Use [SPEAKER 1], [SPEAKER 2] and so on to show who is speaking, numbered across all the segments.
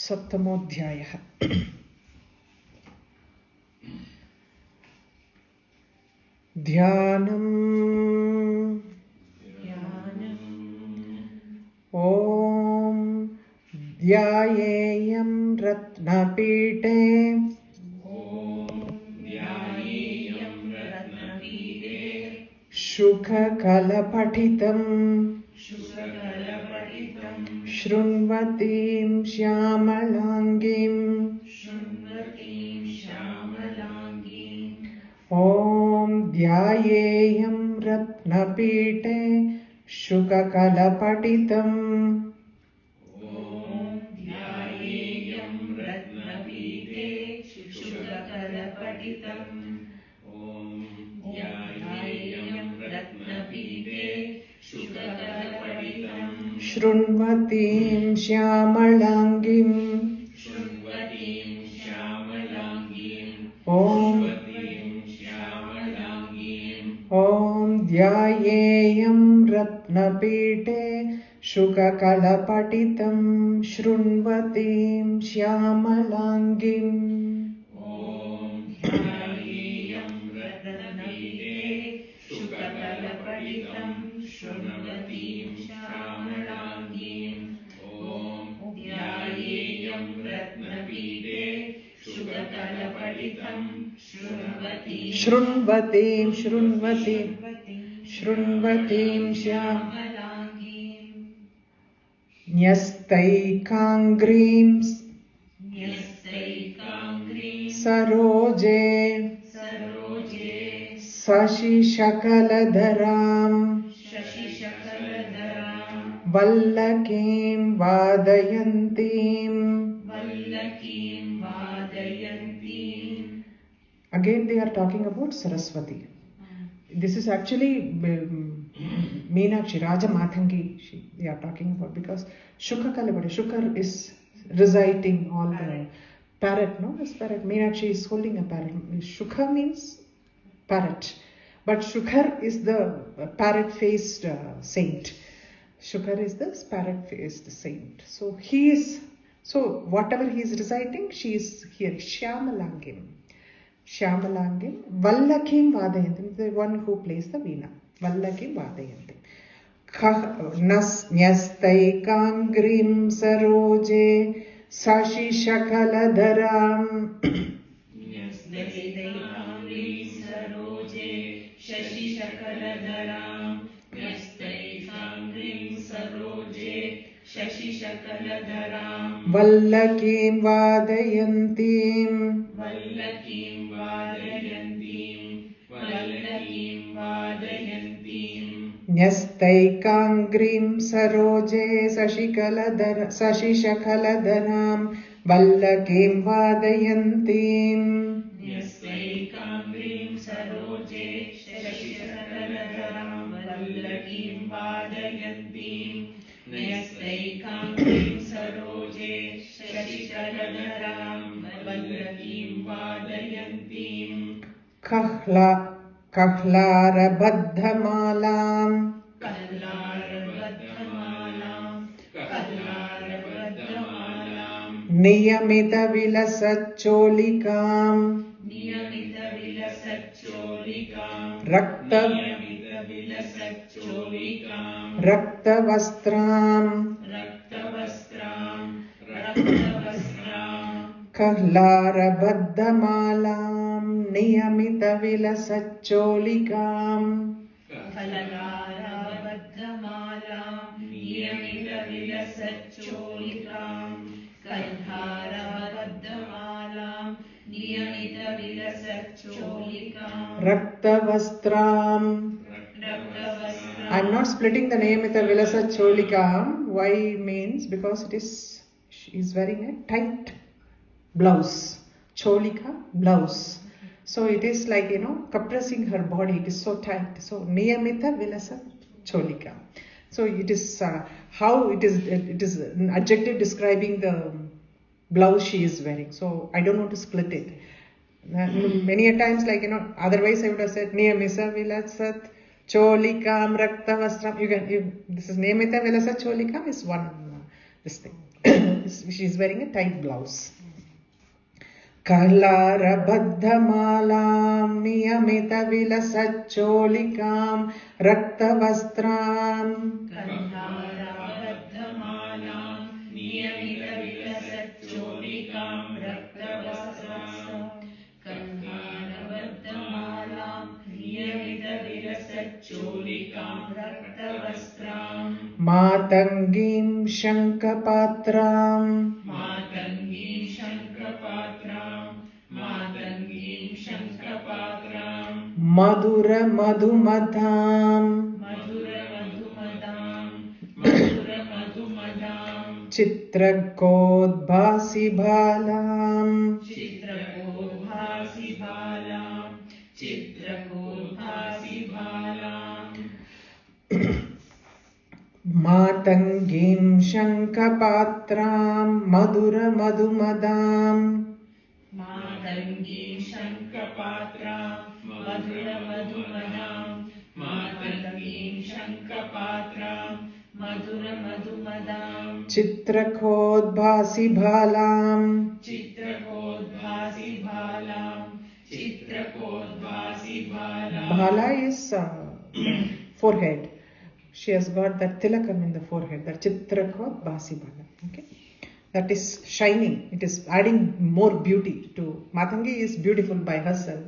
[SPEAKER 1] सप्तमोऽध्यायः। ध्यानम्। ॐ ध्यायेयं रत्नपीठे शुककलपठितं शृण्वतीं श्यामलाङ्गीं ॐ ध्यायेयं रत्नपीठे शुककलपठितं शृण्वतीं श्यामलाङ्गीं ॐ ध्यायेयं रत्नपीठे शुककलपठितं शृण्वतीं श्यामलाङ्गीम् शृण्वतीं श्यामलाङ्गीं न्यस्तैकाङ्ग्रीं सरोजे शशिशकलधरां वल्लकीं वादयन्तीं Again they are talking about Saraswati. This is actually Meenakshi, Raja Mathangi they are talking about, because Shukakalabadi, Shukar is reciting all the parrot, no? This parrot, Meenakshi is holding a parrot. Shukha means parrot, but Shukar is the parrot-faced saint. Shukar is the parrot-faced saint. So whatever he is reciting, she is here, Shyamalangim, Vallakim Vadayantim, the one who plays the veena. Vallakim Vadayantim. Nyastaikam Grim Saroje Sashi Shakaladharam. Vallakim Vadayantim. Nyastaikangrim saroje sashishakaladharam vallakim vadayantim. Nyastaikangrim saroje sashishakaladharam vallakim vadayantim. Nyastaikangrim saroje sashishakaladharam vallakim vadayantim. Kahlarabadhamalam Niyamita vilasacholikam Raktavastram Kahlarabadhamalam Niyamita vilasacholikam Raktavastram. I'm not splitting the Niyamita vilasacholikam. Why means because she is wearing a tight blouse. Cholika, blouse. So it is like, compressing her body. It is so tight. So Niyamita vilasa cholika. So it is how it is an adjective describing the blouse she is wearing. So I don't want to split it. Many a times, otherwise I would have said Niyamita vilasat cholikam raktavastram. This is Niyamita vilasat cholikam is one this thing. She is wearing a tight blouse. Kalarabadhamalam niyamita vilasaccholikam raktavastram.
[SPEAKER 2] Kalarabadhamalam niyamita vilasaccholikam raktavastram. Kalarabadhamalam niyamita vilasaccholikam raktavastram.
[SPEAKER 1] Matangim shankapatram.
[SPEAKER 2] Matangim shankapatram. Matangim shankapatram.
[SPEAKER 1] Madhura madhumadham.
[SPEAKER 2] Madhura madhumadam. Madhura madhumadam.
[SPEAKER 1] Chitrakodbhasi bhalam.
[SPEAKER 2] Chitrakodbhasi bhalam. Chitrakodbhasi bhalam.
[SPEAKER 1] Matangim shankapatram. Madhura madhumadam.
[SPEAKER 2] Matangim shankapatram. Madhura madhumadam. Matangim shankapatram. Madhura madhumadam.
[SPEAKER 1] Chitrakodbhasi bhalam.
[SPEAKER 2] Chitrakodbhasi bhalam. Chitrakodbhasi bhalam.
[SPEAKER 1] Bhala is forehead. She has got that tilakam in the forehead, that Chitrakodbhasi bhala. Okay, that is shining. It is adding more beauty to. Matangi is beautiful by herself,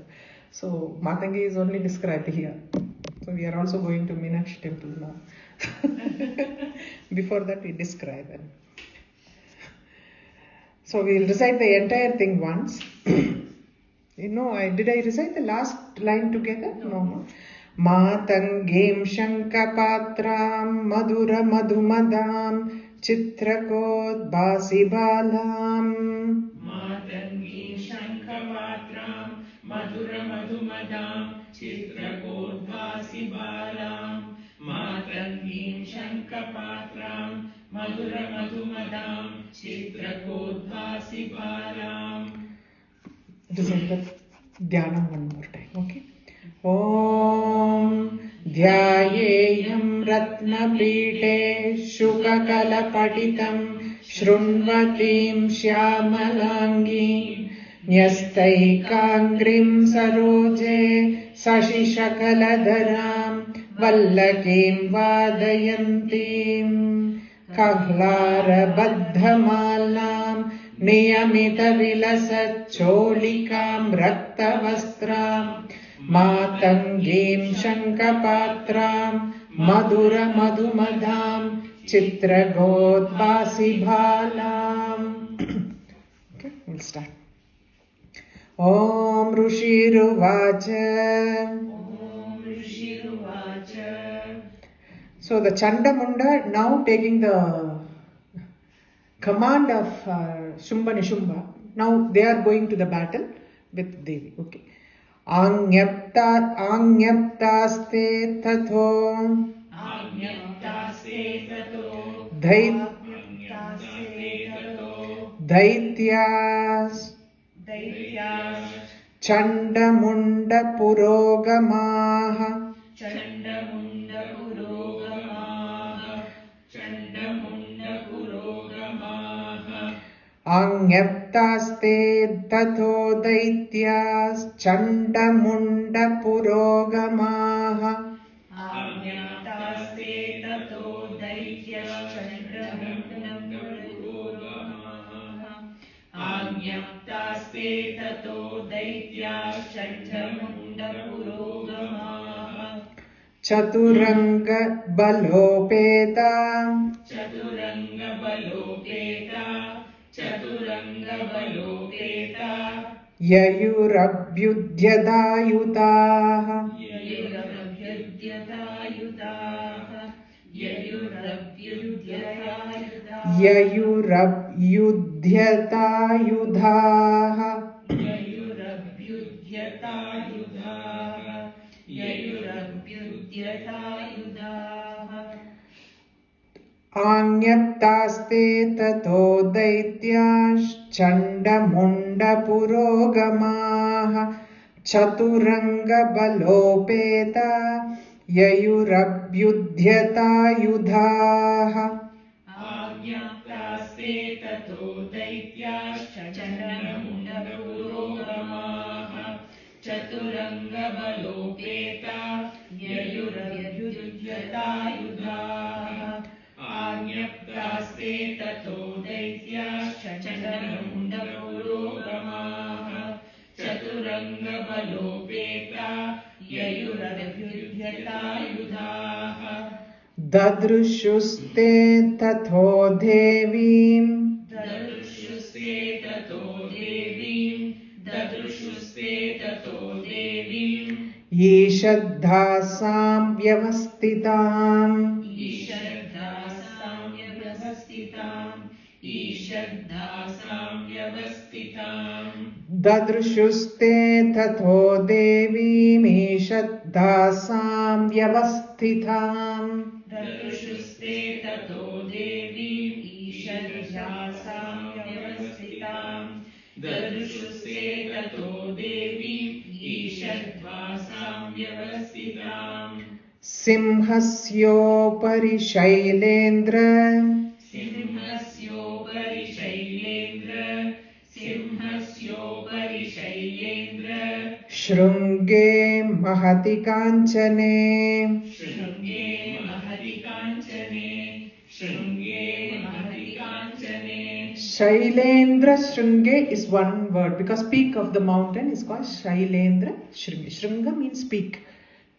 [SPEAKER 1] so Matangi is only described here. So we are also going to Meenakshi temple now. Before that we describe it. So we will recite the entire thing once. Did I recite the last line together? No. Matangim shankapatram madhura madhumadam chitrakodbhasi bhalam.
[SPEAKER 2] Matangim shankapatram madhura madhumadam chitrakodbhasi bhalam. Matangim shankapatram madhura madhumadam chitrakodbhasi bhalam.
[SPEAKER 1] Recite the dhyanam one more time, okay? Om Dhyayeyam Ratnapite Shukakalapadhitam Shrunvatim Shyamalangim Nyastaikangrim Saroje Sashishakaladharam Vallakim Vadayantim Kahlarabadhamalam Niyamita vilasaccholikam raktavastram. Matangim shankapatram madhura madhumadam chitrakodbhasi bhalam. Okay, we'll start. Om Rishiruvacha.
[SPEAKER 2] Om Rishiruvacha.
[SPEAKER 1] So the Chandamunda now taking the command of Shumba Nishumba. Now they are going to the battle with Devi. Okay. Anyaptaste tatho.
[SPEAKER 2] Anyaptaste tato.
[SPEAKER 1] Daityas. Chandamunda purogamaha.
[SPEAKER 2] Chandamunda purogamaha. Chandamunda purogamaha.
[SPEAKER 1] Anyaptaste tatho daityas chandamunda purogamaha.
[SPEAKER 2] Anyaptaste tato daityas chandamunda purogamaha. Anyaptaste tato daityas chandamunda purogamaha.
[SPEAKER 1] Chaturanga balopeta.
[SPEAKER 2] Chaturanga balopeta. Chaturanga balopeta.
[SPEAKER 1] Yayurabhyudhyadayutaha.
[SPEAKER 2] Yayurabhyudhyadayutaha. Yayurabhyudhyadayutaha.
[SPEAKER 1] Yayurabhyudhyatayudaha.
[SPEAKER 2] Yayurabhyudhyatayudaha. Yayurabhyudhyatayudaha.
[SPEAKER 1] Anyaptaste tato daityash chandamunda purogamaha. Chaturanga balopeta yayurabhyudhyatayudaha.
[SPEAKER 2] Anyaptaste चतुरङ्गबलोपेता ययुरभ्युद्यतायुधाः आज्ञप्तास्ते ततो दैत्याश्च चण्डमुण्डपुरोगमाः चतुरङ्गबलोपेता ययुरभ्युद्यतायुधाः
[SPEAKER 1] ददृशुस्ते ततो देवीम्
[SPEAKER 2] ददृशुस्ते ततो देवीम् ददृशुस्ते ततो देवीम्
[SPEAKER 1] ईषद्धासां व्यवस्थिताम्
[SPEAKER 2] ईषद्धासां व्यवस्थिताम्
[SPEAKER 1] ददृशुस्ते ततो देवीम् ईषद्धासां व्यवस्थिताम्
[SPEAKER 2] ददृशुस्ते ततो देवीम् ईषद्धासां व्यवस्थिताम् ददृशुस्ते ततो देवीम् ईषद्धासां व्यवस्थिताम्
[SPEAKER 1] सिंहस्योपरि शैलेन्द्र
[SPEAKER 2] सिंहस्योपरि शैलेन्द्र
[SPEAKER 1] शृङ्गे महति काञ्चने
[SPEAKER 2] शृङ्गे महति काञ्चने
[SPEAKER 1] Shailendra Shringe is one word because peak of the mountain is called Shailendra Shringe. Shringa means peak.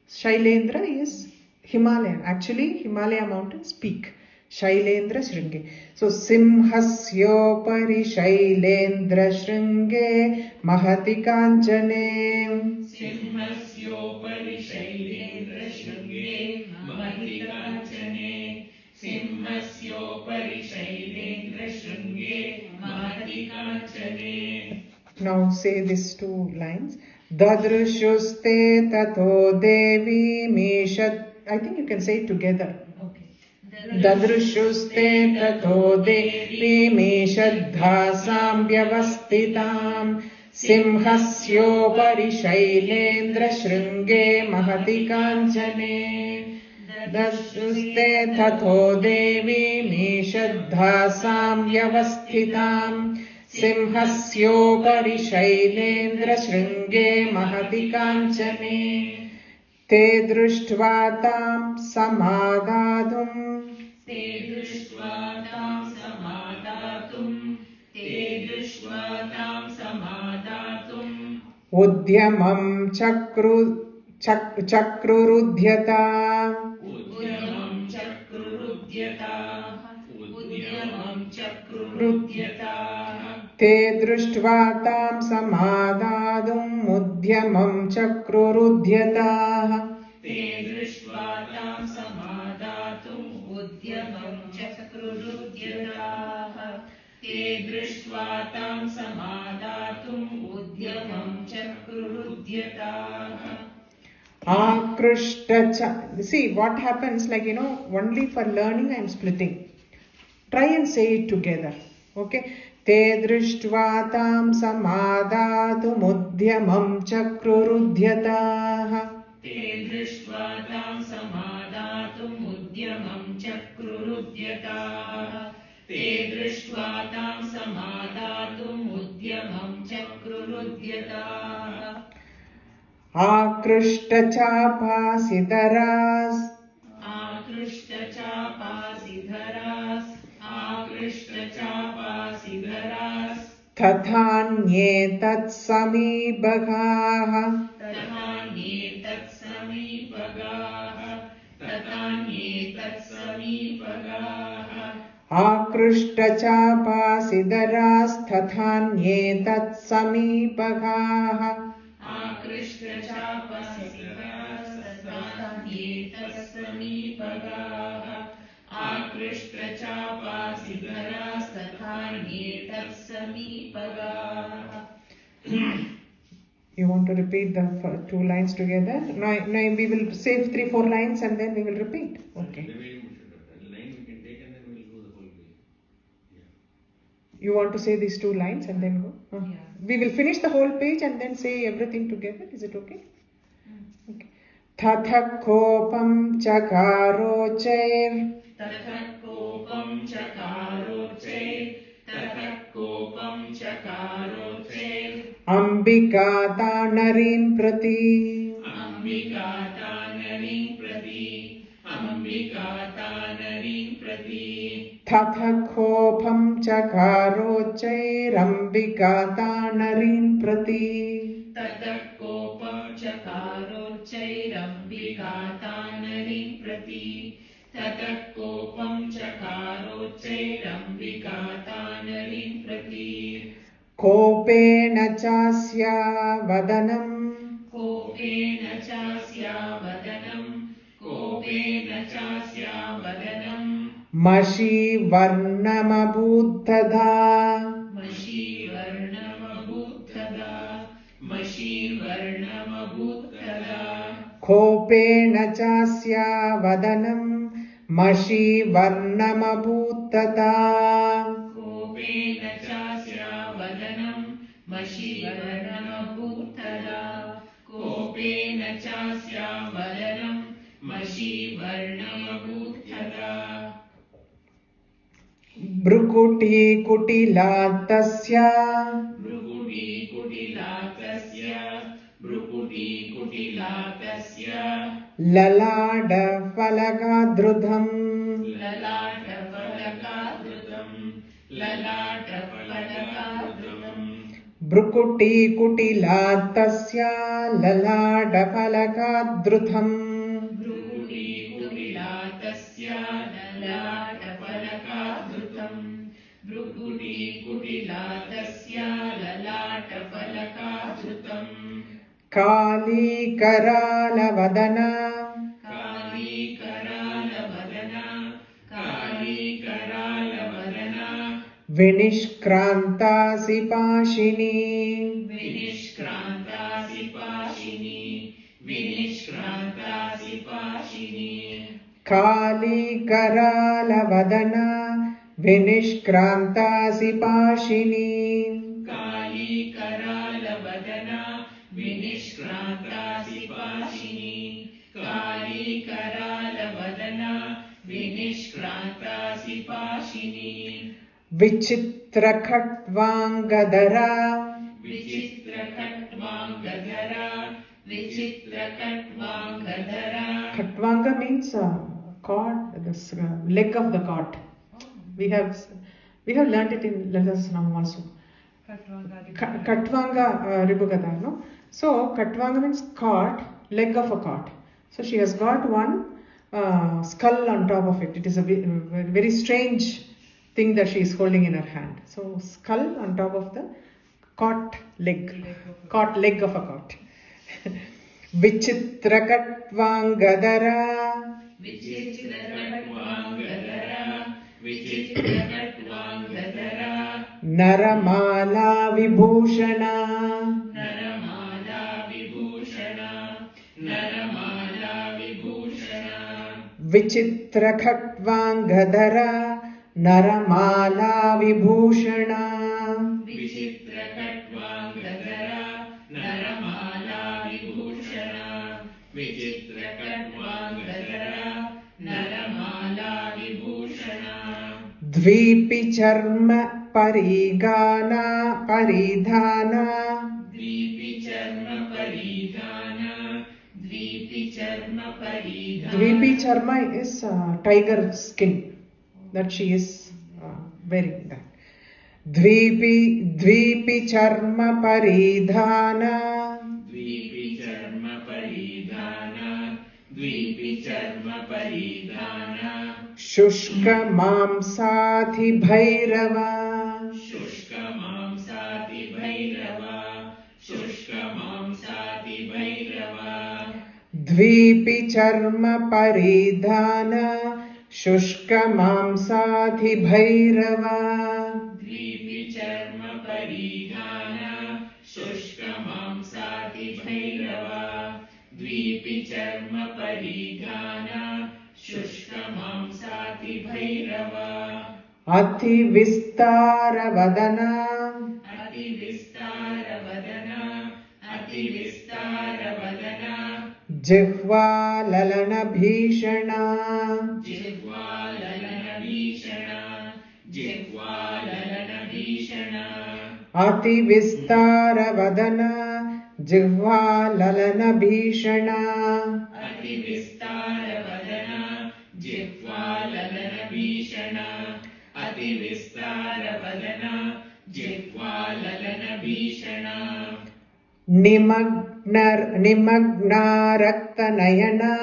[SPEAKER 1] Shailendra is Himalayan. Actually, Himalaya mountains peak. Shailendra Shringe. So, Simhasyopari Shailendra Shringe Mahati Kanchane.
[SPEAKER 2] Simhasyopari Shailendra Shringe Mahati Kanchane. Simhasyopari Shailendra Shringe Mahati Kanchane.
[SPEAKER 1] Now say these two lines. Dadrushuste tato devi meshat. I think you can say it together. Dadrushuste tato devi meshaddhasam vyavastitam simhasyopari shailendra shringe mahati kanchane. Dadrushuste tato devi meshaddhasam vyavastitam simhasyopari shailendra shringe mahati kanchane. Te drishtva tam samadadum
[SPEAKER 2] Te drishtva tam samadatum
[SPEAKER 1] udyamam chakrurudhyata Te drishtva tam samadadum udyamam chakrurudhyata
[SPEAKER 2] Te drishtva tam samadatum udyamam chakrurudhyata Te drishtva tam samadatum udyamam chakrurudhyata
[SPEAKER 1] Akrishta. See what happens, like, only for learning I am splitting. Try and say it together. Okay. Te drishtva tam samadadum udyamam chakrurudhyata
[SPEAKER 2] Te drishtva tam samadatum udyamam chakrurudhyata Te drishtva tam samadatum udyamam chakrurudhyata
[SPEAKER 1] Akrishta chapasitaras Tathanye tatsamibhagaha Akrishta chapasidaras tathanye tatsamibhagaha You want to repeat the two lines together? Now we will say 3-4 lines and then we will repeat. Okay.
[SPEAKER 3] Line we can take and then we will do the whole way. Yeah.
[SPEAKER 1] You want to say these two lines and then go?
[SPEAKER 2] Yeah.
[SPEAKER 1] We will finish the whole page and then say everything together. Is it okay? Okay. Tatha kopam chakarochair Ambika तानरीं प्रति
[SPEAKER 2] अम्बिका तानरीं प्रति अम्बिका तानरीं प्रति
[SPEAKER 1] तथ कोपं चकारोच्चैरम्बिका तानरीं प्रति
[SPEAKER 2] ततः कोपं चकारोच्चैरम्बिका तानरीं प्रति ततः कोपं चकारोच्चैरम्बिका तानरीं प्रति
[SPEAKER 1] कोपेन चास्या वदनम्
[SPEAKER 2] कोपेन चास्या वदनम्
[SPEAKER 1] मषीवर्णमभूत्तदा
[SPEAKER 2] मषीवर्णमभूत्तदा
[SPEAKER 1] कोपेन चास्या वदनम् मषीवर्णमभूत्तदा
[SPEAKER 2] कोपेन चास्या वदनम् मषीवर्णमभूत्तदा कोपेन चास्या वदनम् मषीवर्णमभूत्तदा
[SPEAKER 1] भ्रुकुटीकुटिला तस्या
[SPEAKER 2] भ्रुकुटीकुटिला तस्य
[SPEAKER 1] ललाटफलकाधृतम्
[SPEAKER 2] ललाटफलकाधृतम्
[SPEAKER 1] भ्रुकुटीकुटिला तस्य ललाटफलकाधृतम्
[SPEAKER 2] भ्रुकुटीकुटिला तस्य ललाटफलकाधृतम् भ्रुकुटीकुटिला तस्य ललाटफलकाधृतम्
[SPEAKER 1] कालीकरालवदना
[SPEAKER 2] कालीकरालवदना
[SPEAKER 1] विनिष्क्रान्तासि पाशिनी
[SPEAKER 2] विनिष्क्रान्तासि
[SPEAKER 1] कालीकरालवदना विनिष्क्रान्तासि पाशिनी
[SPEAKER 2] कालीकरालवदना विनिष्क्रान्तासि पाशिनी कालीकरालवदना विनिष्क्रान्तासि पाशिनी
[SPEAKER 1] विचित्रखट्वाङ्गधरा
[SPEAKER 2] विचित्रखट्वाङ्गधरा
[SPEAKER 1] Khatwanga means cord, this leg of the cart. We have learnt it in Lalasanam also. Khatwanga Ribugada, no? So Khatwanga means cart, leg of a cart. So she has got one skull on top of it. It is a very strange thing that she is holding in her hand. So skull on top of the cart leg of a cart. Vichitrakatvangadara Naramala Vibhushana Vichitrakatvangadara Naramala Vibhushana Dvipi charma parigana paridhana Dvipi charma is tiger skin that she is wearing that. Dvipi charma paridhana Shushka mamsati bhairava Dvipi charma paridhana Shushka mamsati bhairava Ati vistara vadana Jihva lalana bhishana अतिविस्तारवदना जिह्वाललनभीषणा
[SPEAKER 2] अतिविस्तारवदना जिह्वाललनभीषणा अतिविस्तारवदना जिह्वाललनभीषणा
[SPEAKER 1] निमग्ना रक्तनयना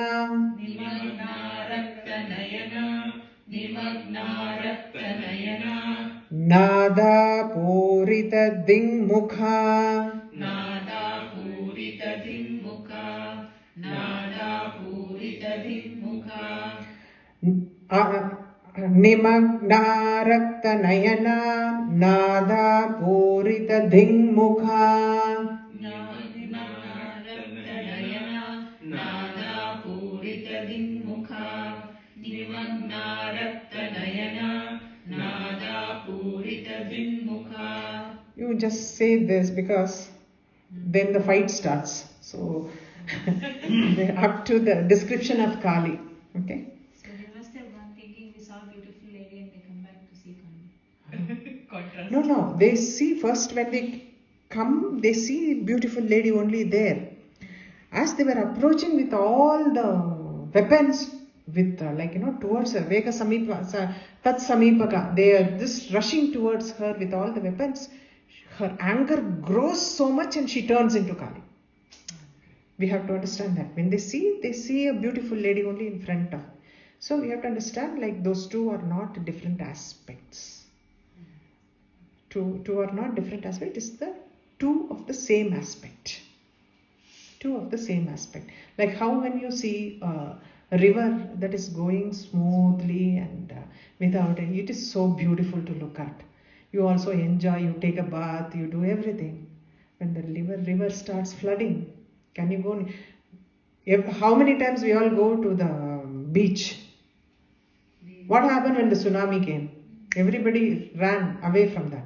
[SPEAKER 2] निमग्ना रक्तनयना निमग्ना रक्तनयना
[SPEAKER 1] नादापूरितदिङ्मुखा
[SPEAKER 2] नादापूरितदिङ्मुखा नादापूरितदिङ्मुखा
[SPEAKER 1] निमग्ना रक्तनयना नादापूरितदिङ्मुखा
[SPEAKER 2] निमग्ना रक्तनयना नादापूरितदिङ्मुखा निमग्ना रक्तनयना नादापूरितदिङ्मुखा.
[SPEAKER 1] You just say this because then the fight starts. So up to the description of Kali. Okay.
[SPEAKER 4] So they must have gone thinking we saw a beautiful lady and they come back to see Kali.
[SPEAKER 2] Contrast.
[SPEAKER 1] No. They see first when they come, they see beautiful lady only there. As they were approaching with all the weapons, with towards her, Veka Samipa, Tat Samipaka, they are just rushing towards her with all the weapons. Her anger grows so much and she turns into Kali. We have to understand that. When they see a beautiful lady only in front of. So we have to understand like those two are not different aspects. Two are not different aspects. It's the two of the same aspect. Two of the same aspect. Like how when you see a river that is going smoothly and without any, it is so beautiful to look at. You also enjoy, you take a bath, you do everything. When the river starts flooding, can you go? How many times we all go to the beach? What happened when the tsunami came? Everybody ran away from that.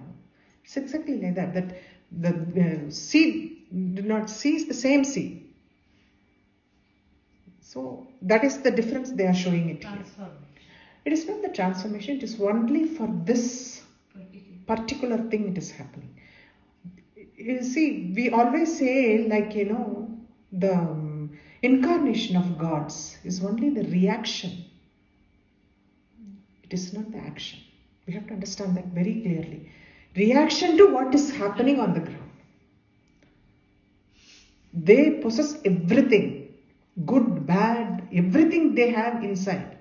[SPEAKER 1] It's exactly like that. That the sea did not cease the same sea. So that is the difference they are showing it here. It is not the transformation, it is only for this particular thing it is happening. You see, we always say the incarnation of gods is only the reaction. It is not the action. We have to understand that very clearly. Reaction to what is happening on the ground. They possess everything. Good, bad, everything they have inside.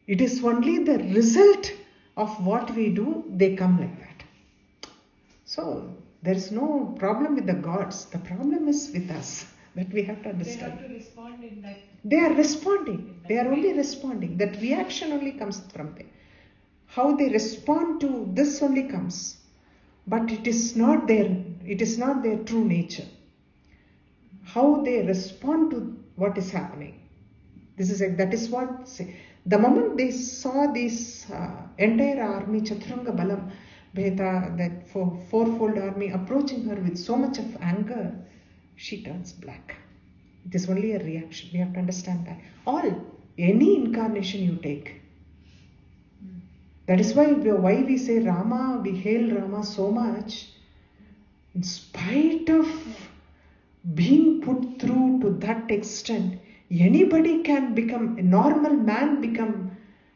[SPEAKER 1] It is only the result of what we do, they come like that. So there is no problem with the gods. The problem is with us. That we have to understand.
[SPEAKER 4] They have to respond in that.
[SPEAKER 1] They are responding. They are only responding. That reaction only comes from there. How they respond to this only comes. But it is not their true nature. How they respond to what is happening. That is what. The moment they saw this entire army, Chaturanga Balam, Bheta, that fourfold army approaching her with so much of anger, she turns black. It is only a reaction. We have to understand that. Any incarnation you take. That is why we say Rama, we hail Rama so much. In spite of being put through to that extent, anybody can become, a normal man become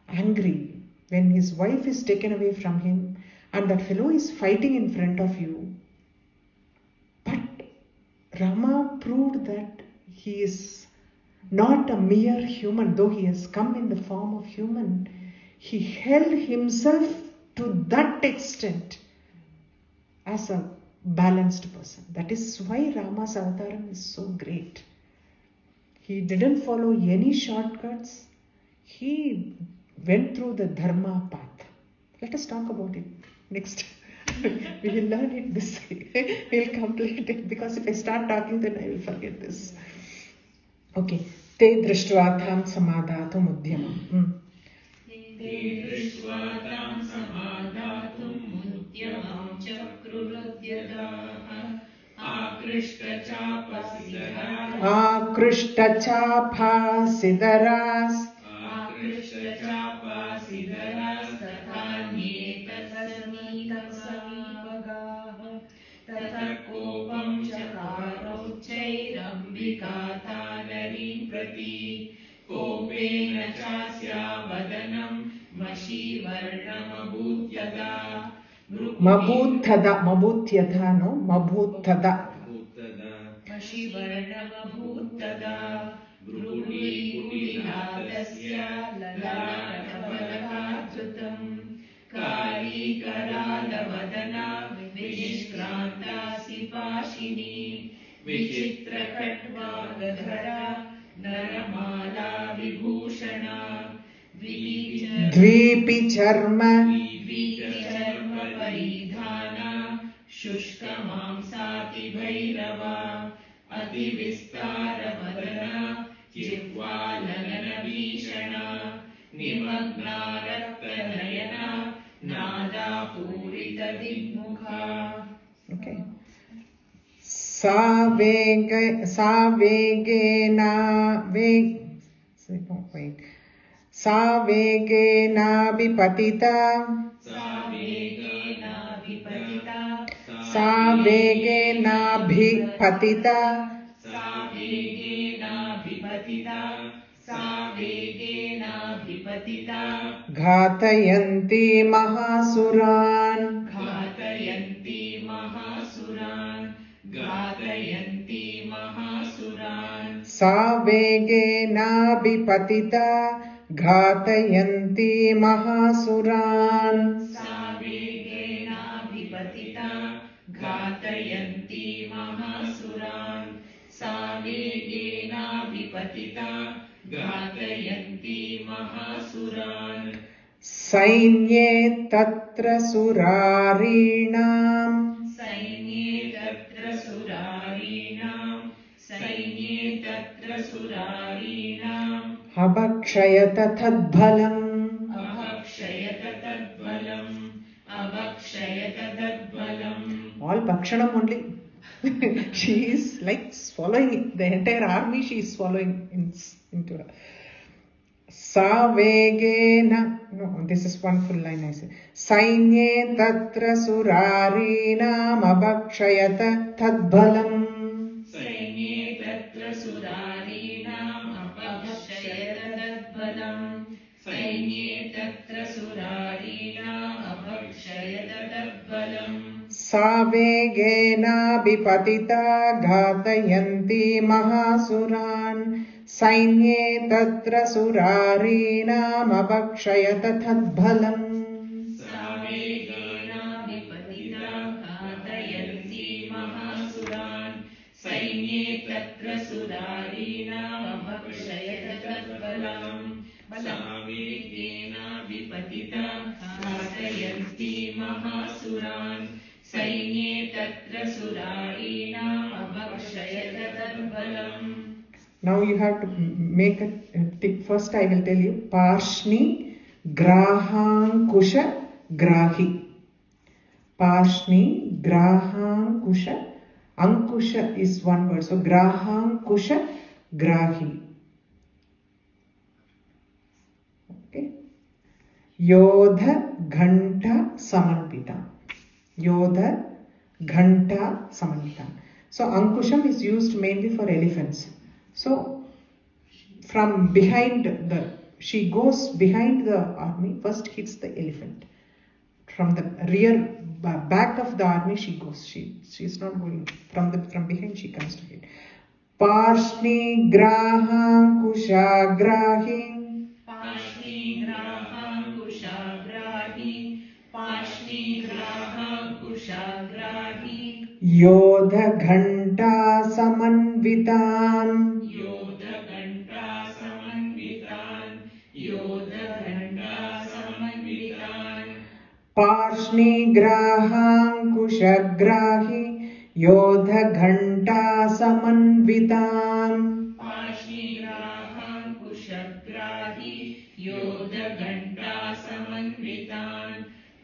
[SPEAKER 1] angry when his wife is taken away from him and that fellow is fighting in front of you. But Rama proved that he is not a mere human, though he has come in the form of human. He held himself to that extent as a balanced person. That is why Rama's avataram is so great. He didn't follow any shortcuts. He went through the dharma path. Let us talk about it next. We will learn it this way. We will complete it because if I start talking then I will forget this. Okay. Te drishtva tham samadhatum udyamam.
[SPEAKER 2] ते दृष्ट्वा तां समादातुम् उद्यमं चक्रुरुद्यताः
[SPEAKER 1] आकृष्टचापासिदरास्
[SPEAKER 2] आकृष्टचापासिदरास्तथान्येतत्समीतसा विकाता नरीं प्रति कोपेन चास्या वदनं मशीवर्णमभूत्यदा
[SPEAKER 1] मभूत्यथा no मभूतदा
[SPEAKER 2] मशीवर्णमभूत्तदा भ्रुकुटिकुटिलातस्य ललाटफलकाधृतं कालीकरालवदना विनिष्क्रान्तासि पाशिनी विचित्रखट्वागधरा नरमाला विभूषणा
[SPEAKER 1] द्वीपि चर्म
[SPEAKER 2] परिधाना शुष्कमांसातिभैरवा अतिविस्तारवदना जिह्वालननभीषणा निमग्ना रक्तनयना नादापूरितदिग्मुखा.
[SPEAKER 1] Okay. सावेगेनाभिपतिता घातयन्ति महासुरान् सावेगेनाभिपतिता घातयन्ति महासुरान् सैन्ये तत्र सुरारीणाम् अभक्षयत तद्बलम्. All bhakshanam only. She is like swallowing it. The entire army she is swallowing into her. Savegena. No, this is one full line I say. Sainye tatra surarinam abhakshayata tadbalam. सावेगेनाभिपतिता घातयन्ति महासुरान् सैन्ये तत्र सुरारीणामभक्षयत तद्बलम्. Now you have to make a tip. First I will tell you Parshni Grahankusha Grahi. Parshni Grahankusha. Ankusha is one word. So Grahankusha Grahi. Okay. Yodha Ghanta Samanpita. Yodha Ghanta Samanpita. So Ankusham is used mainly for elephants. So from behind she goes behind the army, first hits the elephant. From the rear back of the army she goes. She is not going from behind, she comes to hit. Parshni Grahankusha Grahi.
[SPEAKER 2] Parshni Grahankusha Grahi. Parshni Grahankusha Grahi.
[SPEAKER 1] Yodha Ghanta Samanvitan. Parshni Grahankushagrahi Yodha Ghanta Samanvitan.
[SPEAKER 2] Parshni Grahankushagrahi Yodha Ghanta Samanvitan.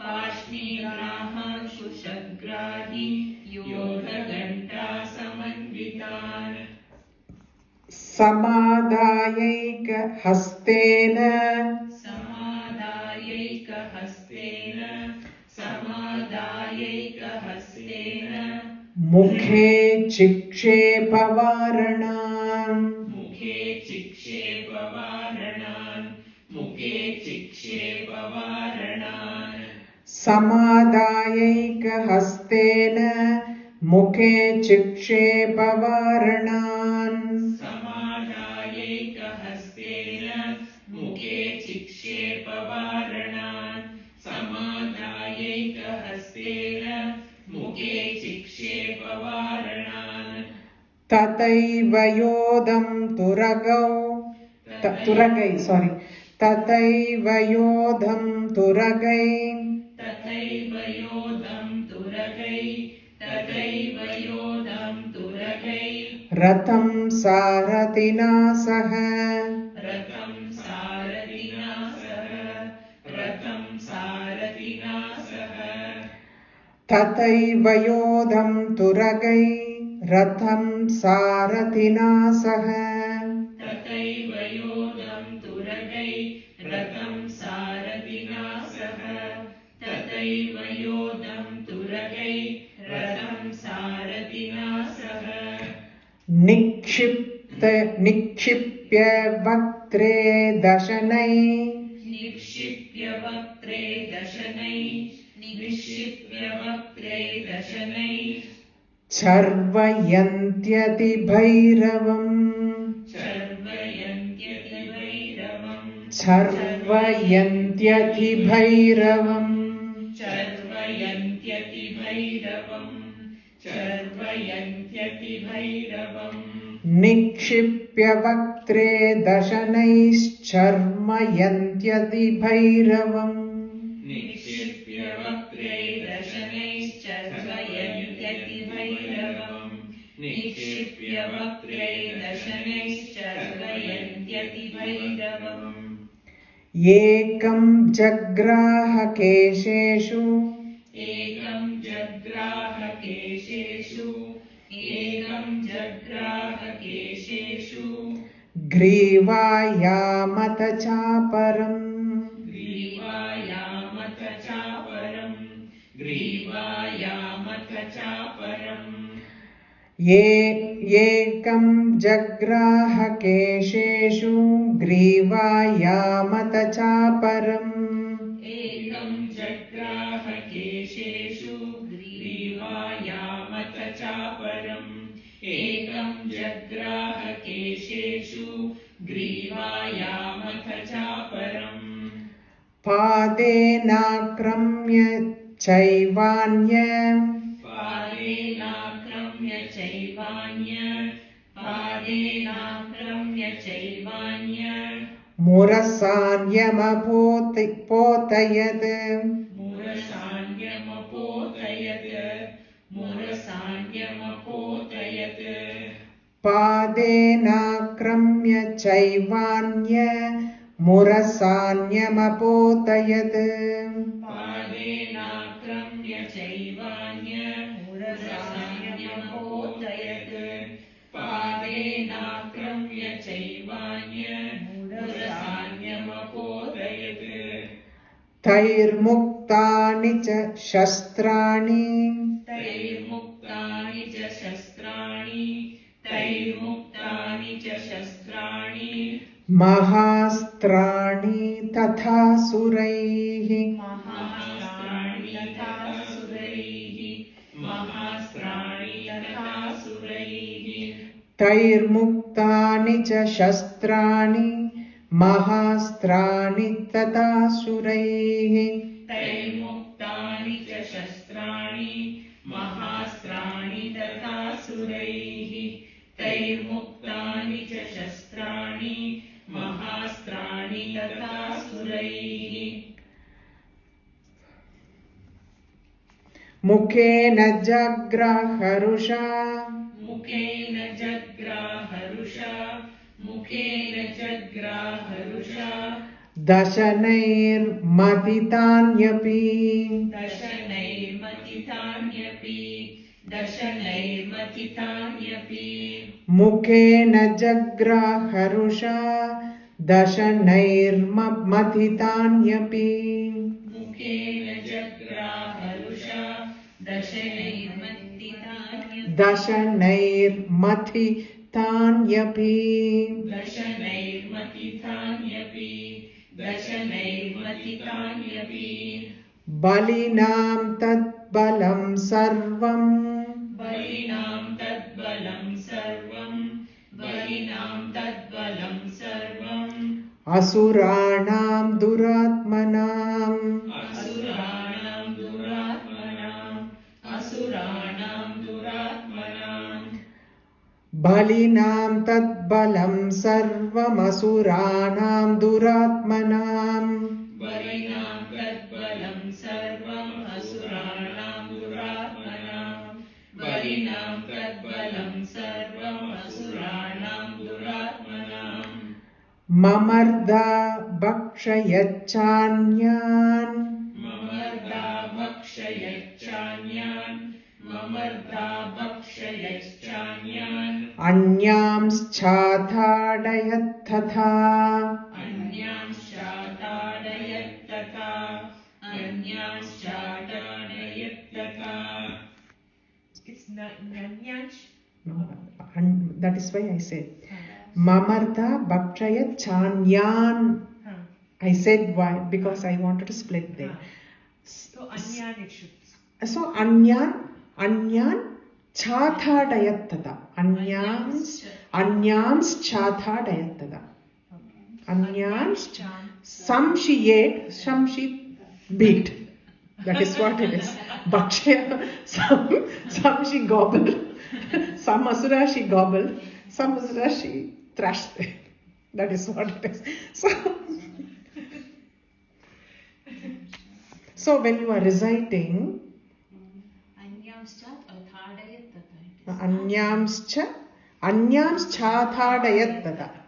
[SPEAKER 2] Parshni Grahankushagrahi Yodha Ghanta Samanvitan.
[SPEAKER 1] Samadhayaika Hastena. Mukhe Chikshepavarana.
[SPEAKER 2] मुखे चिक्षेपवारणान् मुखे चिक्षेपवारणान्
[SPEAKER 1] समादायैकहस्तेन मुखे चिक्षेपवारणान्
[SPEAKER 2] समादायैकहस्तेन मुखे चिक्षेपवारणान् समादायैकहस्तेन मुखे चिक्षेपवारणान्
[SPEAKER 1] तथैव योदं तथैव योधं तुरगै
[SPEAKER 2] तथैव योधं तुरगै
[SPEAKER 1] रथं सारथिना सह तथैव योधं तुरगै रथं सारथिना सह
[SPEAKER 2] तथैव योधं तुरगै रथं सारथिना सह तथैव योधं तुरगै रथं सारथिना सह
[SPEAKER 1] निक्षिप्य वक्त्रे दशनै
[SPEAKER 2] निक्षिप्य वक्त्रे दशनै
[SPEAKER 1] छर्वयन्त्यतिभैरवम् निक्षिप्य वक्त्रे दशनैश्चर्वयन्त्यतिभैरवम् एकं जग्राह केशेषु ग्रीवायामथ चापरम् एकं जग्राह केशेषु ग्रीवायामथ चापरम् पादेनाक्रम्य चैवान्य मुरसान्यमपोतयत् पादेनाक्रम्य चैवान्य मुरसान्यमपोतयत् तैर्मुक्तानि च शस्त्राणि महास्त्राणि तथा सुरैः तैर्मुक्तानि च शस्त्राणि महास्त्राणि तथा सुरैः मुखेन जग्राहरुषा दशनैर्मथितान्यपि मुखेन जग्राहरुषा दशनैर्मथितान्यपि तान्यपि
[SPEAKER 2] दशनैर्मतितान्यपि
[SPEAKER 1] बलिनां तद्बलं सर्वम्
[SPEAKER 2] बलिनां तद्बलं सर्वम्
[SPEAKER 1] असुराणां दुरात्मनाम्
[SPEAKER 2] असुराणां दुरात्मनाम्
[SPEAKER 1] बलिनां तद्बलं सर्वमसुराणां दुरात्मनाम्
[SPEAKER 2] बलिनां तद्बलं सर्वम् असुराणां दुरात्मनाम् बलिनां तद्बलं सर्वम् असुराणां दुरात्मनाम्
[SPEAKER 1] ममर्दा भक्षयच्चान्यान्
[SPEAKER 2] ममर्दा भक्षयच्चान्यान्
[SPEAKER 1] अन्यांश्चाताडयत्तथा
[SPEAKER 2] अन्यांश्चाताडयत्तथा
[SPEAKER 4] It's Nanyansh.
[SPEAKER 1] And that is why I said Mamartha Bhakshaya Chanyan. I said why? Because I wanted to split there.
[SPEAKER 4] So Anyan it should.
[SPEAKER 1] So Anyan Chathadayattata. Anyans Chathadayattata. Anyans, some she ate, some she beat. That is what it is. Bhakshaya, some she gobbled. Some asura she gobbled. Some asura she thrashed. That is what it is. So when you are reciting Anyamschatadayattata.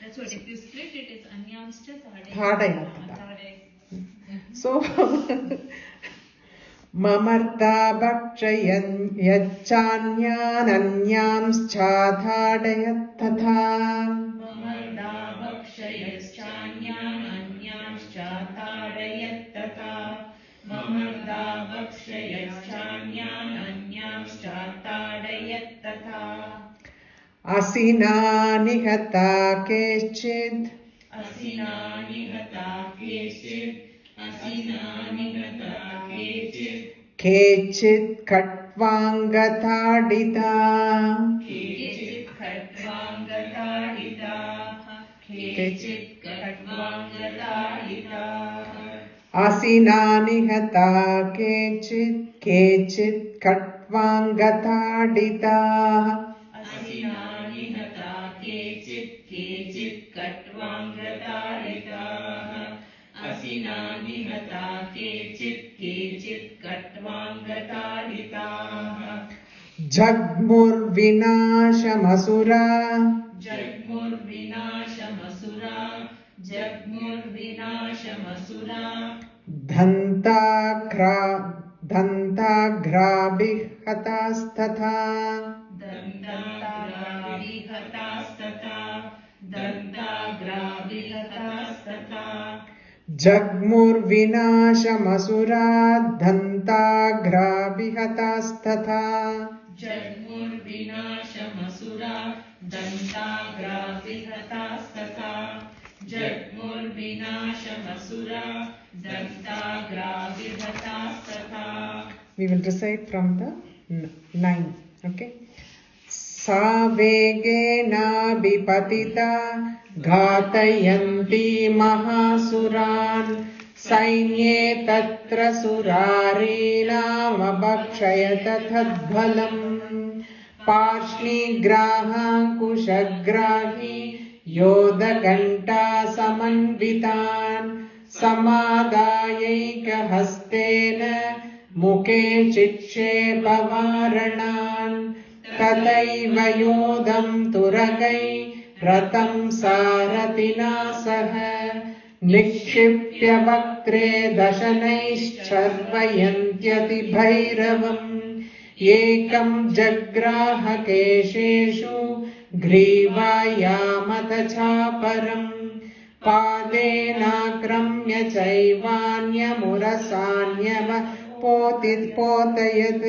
[SPEAKER 4] That's what if you split it, it's
[SPEAKER 1] Thadayattata. So Mamartha Bhakshayan Yachanyan Anyamschatadayattata.
[SPEAKER 2] Mamarda bhakshayachanyan anyamschatadayattata. Mamarda bhakshayachanyan anyamschatadayattata.
[SPEAKER 1] Asina nihata kechid.
[SPEAKER 2] Asina nihata kechid.
[SPEAKER 1] Kechid katvangatadita.
[SPEAKER 2] Kechid katvangatadita.
[SPEAKER 1] Asina nihata kechid katvangatadita.
[SPEAKER 2] Asina nihata kechid katvangatadita. Asina nihata kechid katvangatadita.
[SPEAKER 1] Jagmur vinashamasura. Dantagrabhihatasthatha. Jagmur vinashamasura dantagrabhihatasthatha.
[SPEAKER 2] Jagmur vinashamasura dantagrabhihatasthatha. Jagmur vinashamasura dantagrabhihatasthatha.
[SPEAKER 1] We will recite from the 9. Okay. Savegena bipatita ghatayanti mahasuran sainye tatra surarena mabhakshayata tadbhalam parshnigrahankushagrahi yodaganta samanvitan samadayika hastena muke chitshepavaranan tataiva yodam turagai ratam saratina saha nikshipya vaktre dashanaischarvayantyati bhairavam ekam jagraha kesheshu grivayamata chaparam padena-kramya chaivanyamurasanyava potayat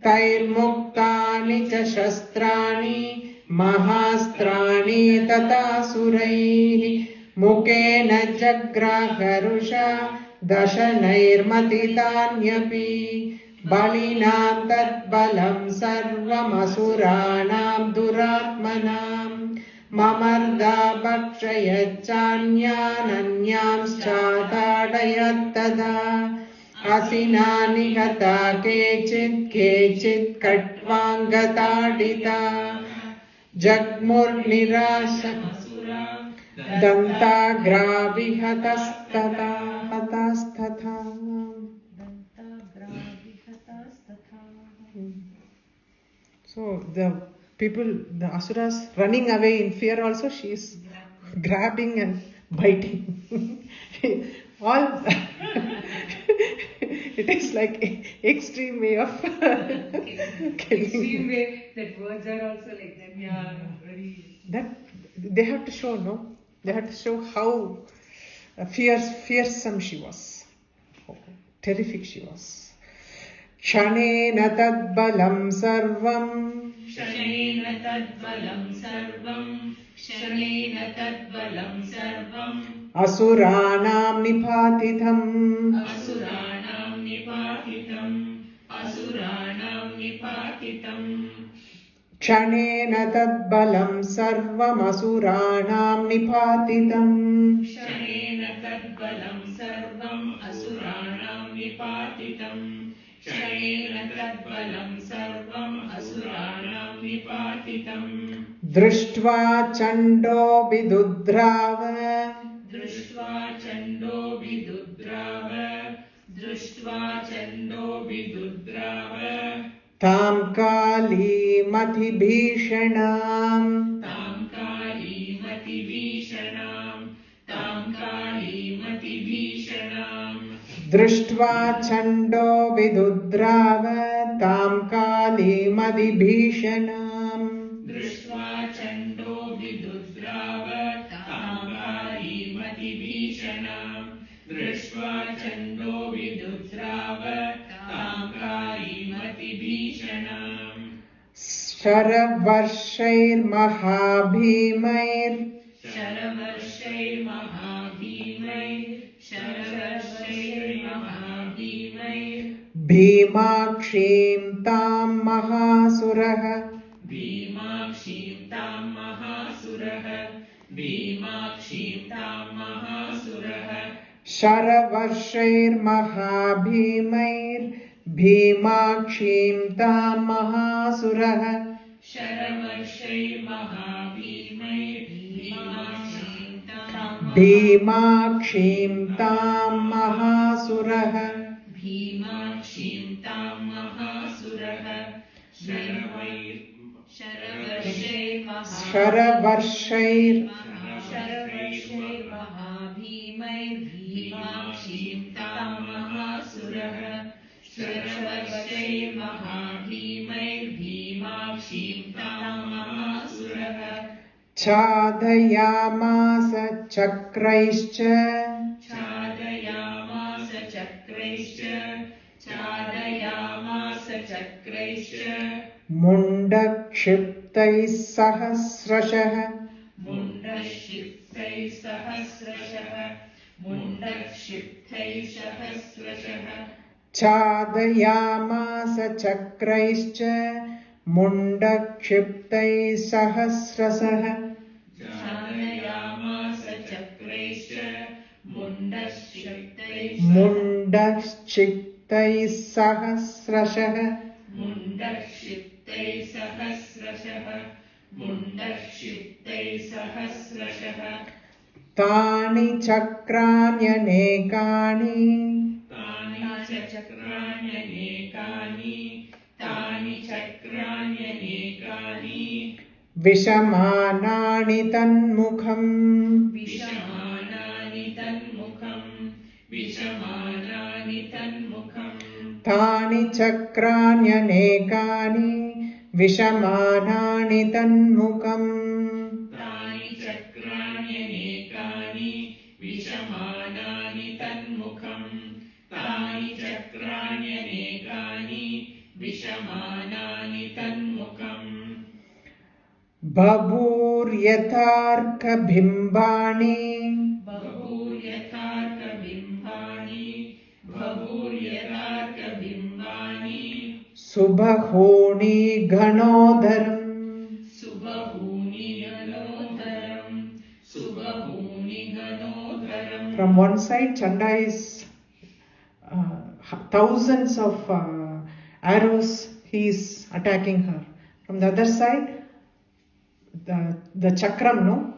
[SPEAKER 1] तैर्मुक्तानि च शस्त्राणि महास्त्राणि तथासुरैः मुखेन जग्राहरुषा दशनैर्मथितान्यपि बलिनां तद्बलं सर्वमसुराणां दुरात्मनां ममर्दा भक्षयच्चान्यानन्यांश्चाताडयत्तदा असिना निहता केचित् कट्वाङ्गताडिता जग्मुर्निराशमसुरा दन्ताग्राविहतस्तथा हतास्तथा. So the people, the asuras running away in fear also, she is grabbing and biting. All it is like extreme way of killing.
[SPEAKER 4] Extreme way that words are also like that. Yeah, very.
[SPEAKER 1] That they have to show, no? They have to show how fearsome she was, how terrific she was. क्षणेन तद्बलं सर्वं
[SPEAKER 2] क्षणेन तद्बलं सर्वं क्षणेन तद्बलं सर्वम्
[SPEAKER 1] असुराणां निपातितम्
[SPEAKER 2] असुराणां निपातितम् असुराणां निपातितम्
[SPEAKER 1] क्षणेन तद्बलं सर्वमसुराणां निपातितम्
[SPEAKER 2] क्षणेन तद्बलं सर्वम् असुराणां निपातितम् क्षणेन तद्बलं सर्वम् असुराणां निपातितम्
[SPEAKER 1] दृष्ट्वा चण्डो विदुद्राव
[SPEAKER 2] दृष्ट्वा चण्डो विदुद्राव दृष्ट्वा चण्डो विदुद्राव
[SPEAKER 1] तां कालीमतिभीषणां
[SPEAKER 2] तां कालीमतिभीषणां तां कालीमतिभीषणां
[SPEAKER 1] दृष्ट्वा चण्डो विदुद्राव तां कालीमतिभीषणां
[SPEAKER 2] दृष्ट्वा चण्डो विदुद्राव तां कालीमतिभीषणां दृष्ट्वा चण्डो विदुद्राव तां कालीमतिभीषणां
[SPEAKER 1] शरवर्षैर्महाभीमैर्
[SPEAKER 2] शरवर्षैर्महाभीमैर्
[SPEAKER 1] भीमाक्षीं तां महासुरः
[SPEAKER 2] भीमाक्षीं तां महासुरः भीमाक्षीं तां महासुरः
[SPEAKER 1] शरवर्षैर्महाभीमैर्भीमाक्षीं तां महासुरः
[SPEAKER 2] शरवर्षैर्महाभीमैर्भीमाक्षीं तां
[SPEAKER 1] भीमाक्षीं तां महासुरः
[SPEAKER 2] भीमाक्षीं तां महासुरः शरवर्षैर्महाभीमैर्भीमाक्षीं तां महासुरः शरवर्षैर्महाभीमैर्भीमाक्षीं तां महासुरः
[SPEAKER 1] छादयामास चक्रैश्च
[SPEAKER 2] छादयामास चक्रैश्च छादयामास चक्रैश्च
[SPEAKER 1] मुण्डक्षिप्तैः सहस्रशः
[SPEAKER 2] मुण्डक्षिप्तैः सहस्रशः मुण्डक्षिप्तैः सहस्रशः
[SPEAKER 1] छादयामास चक्रैश्च मुण्डक्षिप्तैः सहस्रशः
[SPEAKER 2] छादयामास चक्रैश्च मुण्डक्षिप्तैः
[SPEAKER 1] मुण्डक्षिप्तैः सहस्रशः
[SPEAKER 2] मुण्डक्षिप्तैः सहस्रशः मुण्डक्षिप्तैः सहस्रशः
[SPEAKER 1] तानि चक्राण्यनेकानि
[SPEAKER 2] तानि चक्राण्यनेकानि तानि चक्राण्यनेकानि
[SPEAKER 1] विशमानानि तन्मुखम्
[SPEAKER 2] विशमानानि तन्मुखम् विशमानानि तन्मुखम्
[SPEAKER 1] तानि चक्राण्यनेकानि विशमानानि तन्मुखम्
[SPEAKER 2] तानि चक्राण्यनेकानि विशमानानि तन्मुखम् तानि चक्राण्यनेकानि विशमानानि तन्मुखम्
[SPEAKER 1] बभूर्यथार्कबिम्बाणि
[SPEAKER 2] बभूर्यथार्कबिम्बाणि बभूर्यथार्कबिम्बाणि
[SPEAKER 1] सुबहूनि घनोदरम्
[SPEAKER 2] सुबहूनि गणोदरम् सुबहूनि गणोदरम्.
[SPEAKER 1] From one side, Chanda is thousands of arrows he is attacking her. From the other side, the chakram, no,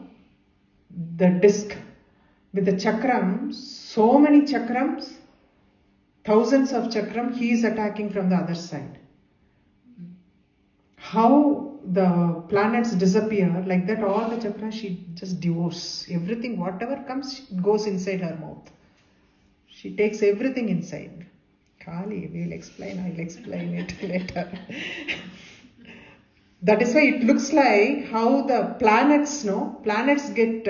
[SPEAKER 1] the disc with the chakram, so many chakrams, thousands of chakram he is attacking from the other side. How the planets disappear, like that all the chakras she just devours. Everything, whatever comes, goes inside her mouth. She takes everything inside. Kali, I'll explain it later. That is why it looks like how the planets get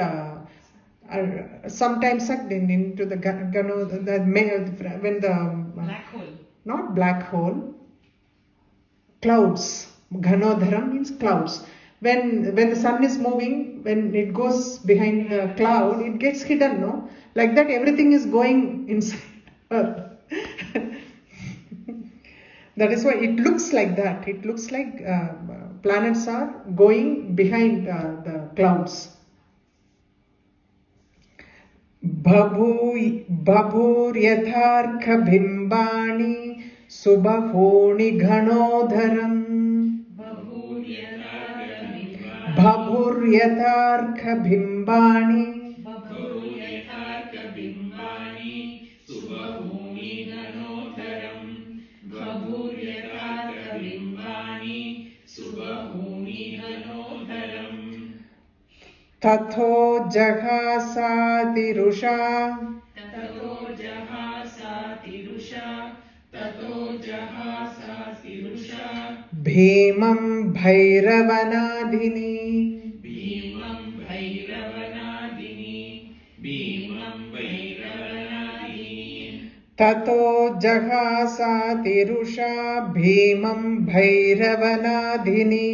[SPEAKER 1] sometimes sucked into the when the
[SPEAKER 4] Black hole.
[SPEAKER 1] not black hole, clouds. Ghanodharam means clouds. When the sun is moving, when it goes behind the cloud, it gets hidden, no? Like that, everything is going inside her. That is why it looks like that. It looks like planets are going behind the clouds. Bhabhuryatharkabhimbani subahoni ghanodharam. Bhabhuryatharkabhimbani
[SPEAKER 2] बभूर्यथार्कबिम्बानि सुबहूनि गणोदरम् बभूर्यथार्कबिम्बानि सुबहूनि गणोदरम्.
[SPEAKER 1] तथो जहासातिरुषा
[SPEAKER 2] ततो जहासातिरुषा ततो जहासातिरुषा
[SPEAKER 1] भीमं भैरवनादिनी
[SPEAKER 2] भीमं भैरवनादिनी भीमं भैरवनादिनी.
[SPEAKER 1] ततो जहासातिरुषा भीमं भैरवनादिनी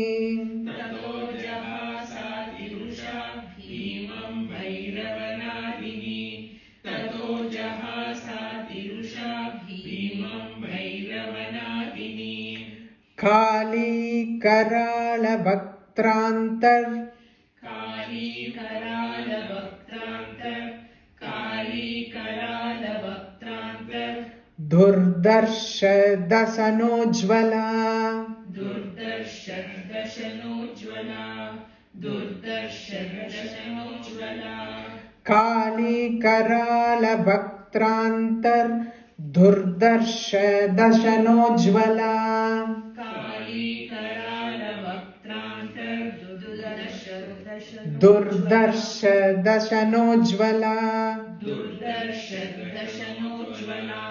[SPEAKER 2] ततो जहासातिरुषा भीमं भैरवनादिनी ततो जहासातिरुषा भीमं भैरवनादिनी.
[SPEAKER 1] काली करालवक्त्रान्तर्
[SPEAKER 2] काली करालवक्त्रान्तर् काली करालवक्त्रान्तर्
[SPEAKER 1] दुर्दर्श दशनोज्ज्वला
[SPEAKER 2] दुर्दर्श दशनोज्ज्वला दुर्दर्श दशनोज्ज्वला.
[SPEAKER 1] काली करालवक्त्रान्तर् दुर्दर्श दशनोज्ज्वला
[SPEAKER 2] काली करालवक्त्रान्तर्
[SPEAKER 1] दुर्दर्श दशनोज्ज्वला
[SPEAKER 2] दुर्दर्श दशनोज्ज्वला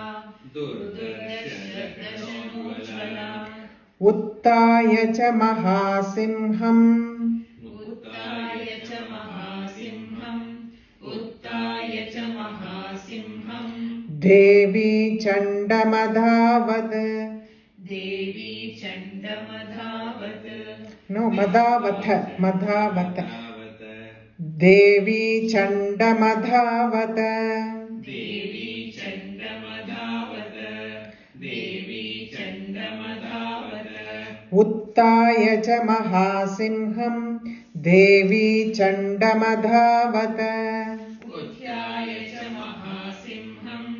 [SPEAKER 2] दुर्दर्श दशनोज्ज्वला.
[SPEAKER 1] उत्थाय च महासिंहम्
[SPEAKER 2] उत्थाय च महासिंहम् उत्थाय च महासिंहम्
[SPEAKER 1] देवी चण्डमधावत्
[SPEAKER 2] देवी चण्डमधावत्
[SPEAKER 1] नो मधावथ देवी चण्डमधावत्
[SPEAKER 2] देवी चण्डमधावत् देवी चण्डमधावत्.
[SPEAKER 1] उत्थाय च महासिंहम् देवी चण्डमधावत्
[SPEAKER 2] उत्थाय च महासिंहम्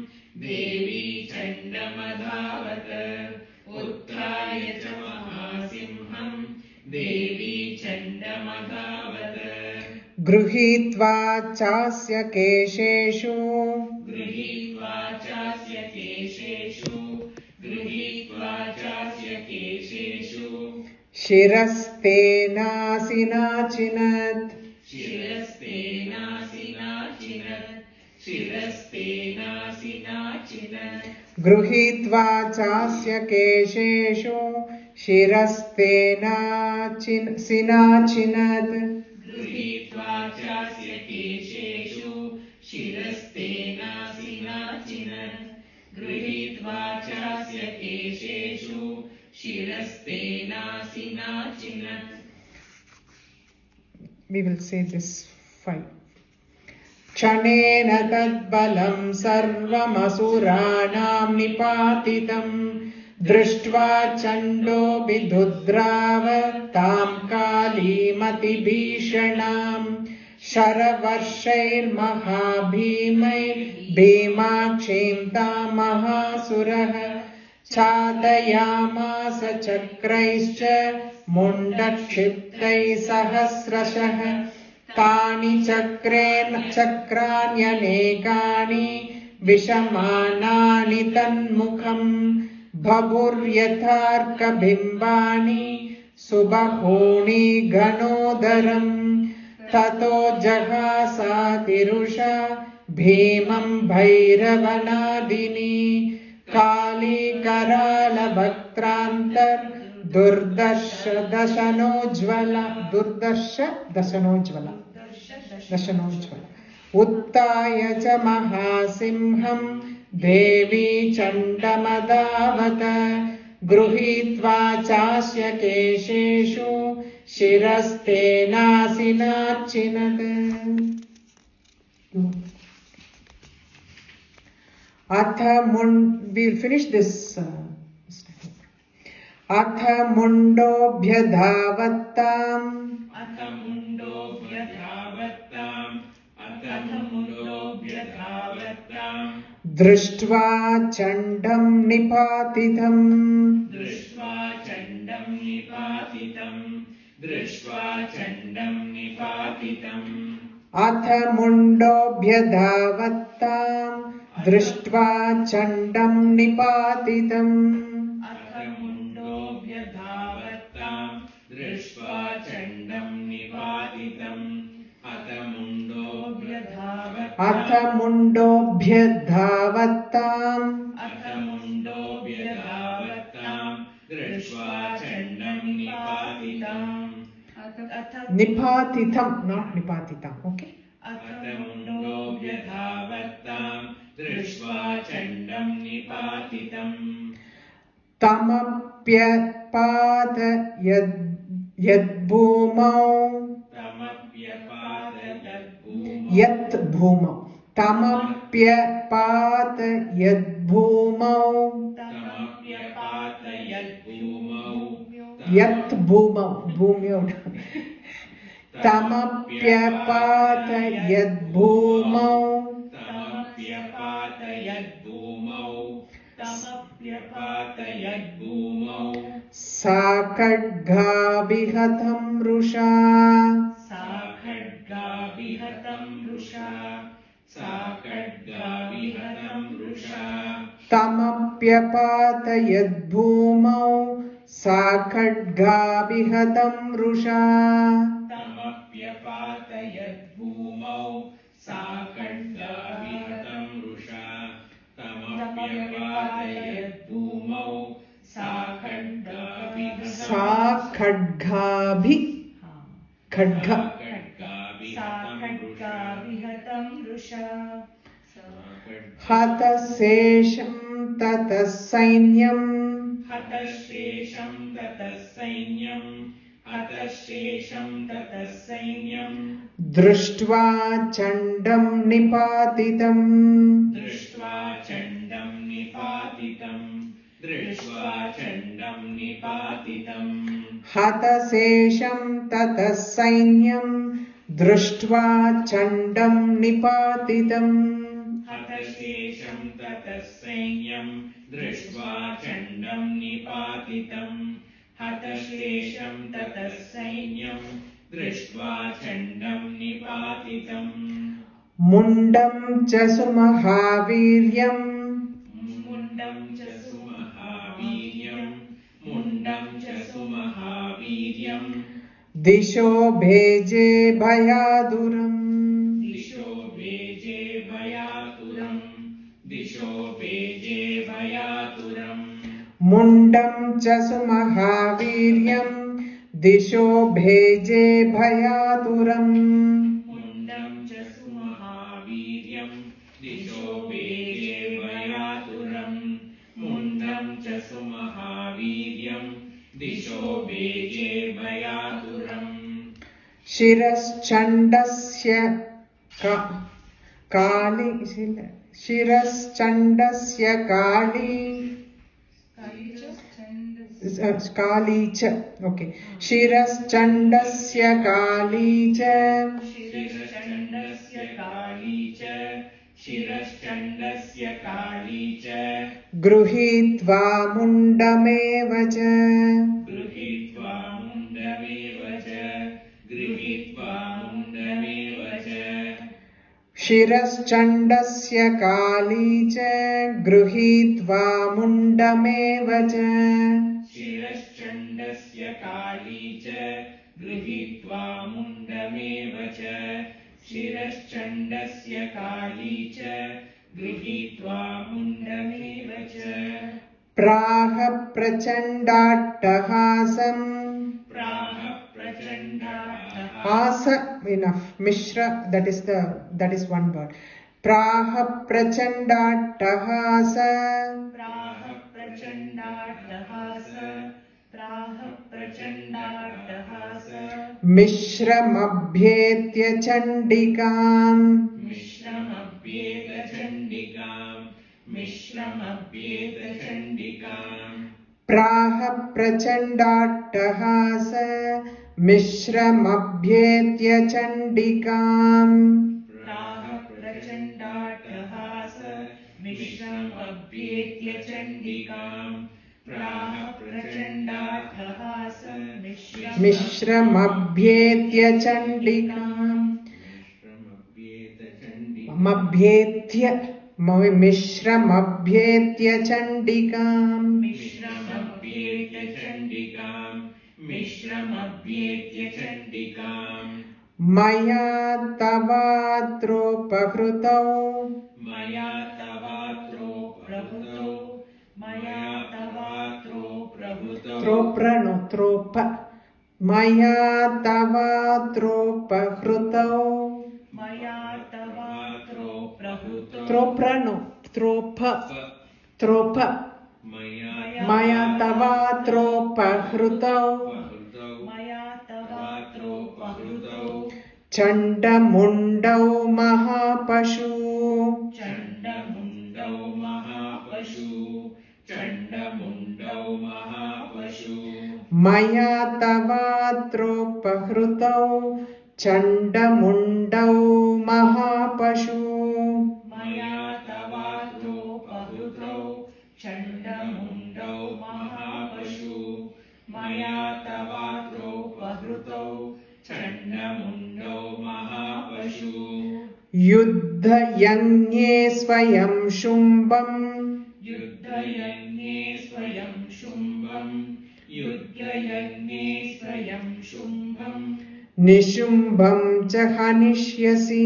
[SPEAKER 2] देवी चण्डमधावत् उत्थाय च महासिंहम् देवी चण्डमधावत्.
[SPEAKER 1] गृहीत्वा चास्य केशेषु
[SPEAKER 2] गृहीत्वा चास्य केशेषु गृहीत्वा चास्य केशेषु
[SPEAKER 1] शिरस्तेनासिनाचिनत्
[SPEAKER 2] शिरस्तेनासिनाचिनत् शिरस्तेनासिनाचिनत्.
[SPEAKER 1] गृहीत्वा चास्य केशेषु शिरस्तेनासिनाचिनत्
[SPEAKER 2] गृहीत्वा चास्य केशेषु शिरस्तेनासिनाचिनत् गृहीत्वा चास्य केशेषु
[SPEAKER 1] we will say this 5. Kshanena tadbalam sarvamasuraणां निपातितं दृष्ट्वा चण्डो विदुद्राव तां कालीमतिभीषणां शरवर्षैर्महाभीमैर्भीमाक्षीं तां महासुरः छादयामास चक्रैश्च मुण्डक्षिप्तैः सहस्रशः तानि चक्राण्यनेकानि विषमानानि तन्मुखम् बभुर्यथार्कबिम्बानि सुबहूनि घनोदरम् ततो जहासातिरुषा भीमं भैरवनादिनी काली दशनोज्ज्वला उत्थाय च महासिंहं देवी चण्डमदावत गृहीत्वा चास्य केशेषु शिरस्तेनासिनाच्चिनत् अथ we'll finish this अथ मुण्डोऽभ्यधावत्ताम् दृष्ट्वा चण्डं निपातितम् अथ मुण्डोऽभ्यधावत्ताम् दृष्ट्वा चण्डं निपातितम् अथ मुण्डोऽभ्यधावत्ताम् दृष्ट्वा चण्डं निपातितं not निपातितं okay
[SPEAKER 2] दृष्ट्वा चण्डं निपातितं
[SPEAKER 1] तमप्यपात यद्भूमौ यद्भूमौ तमप्यपात यद्भूमौ यद्भूमौ भूम्यौ तमप्यपात यद्भूमौ सा खड्गाभिहतं रुषा तमप्यपात यद्भूमौ सा खड्गाभिहतं रुषा सा खड्गाभि खड्ग हतशेषं ततः सैन्यम् दृष्ट्वा चण्डं निपातितम् हतशेषं ततः सैन्यं दृष्ट्वा चण्डं निपातितम् मुण्डं च सुमहावीर्यम् दिशो भेजे भयादुरम् मुण्डं च सुमहावीर्यम् दिशो भेजे भयादुरम् शिरश्चण्डस्य काली शिरश्चण्डस्य काली च ओके शिरश्चण्डस्य काली च
[SPEAKER 2] शिरश्चण्डस्य काली च
[SPEAKER 1] गृहीत्वा मुण्डमेव च शिरश्चण्डस्य काली च गृहीत्वा मुण्डमेव च
[SPEAKER 2] शिरश्चण्डस्य काली च गृहीत्वा मुण्डमेव च शिरश्चण्डस्य काली च गृहीत्वा मुण्डमेव च
[SPEAKER 1] प्राह प्रचण्डाट्टहासम् Hasa enough. Mishra, that is one word. Praha prachandāṭṭahāsa. Mishramabhyetya chandikām. Praha prachandāṭṭahāsa. मिश्रमभ्येत्य चण्डिकाम् मिश्रमभ्येत्य चण्डिकाम् मभ्येत्य मिश्रमभ्येत्य चण्डिकाम् मया तवात्रोपहृतौ त्रोप मया तवात्रोपहृतौ त्रोप मया तवात्रोपहृतौ चण्डमुण्डौ महापशु मया तवात्रोपहृतौ चण्डमुण्डौ महापशु युद्धयज्ञे स्वयं शुम्भम् निशुम्भं च हनिष्यसि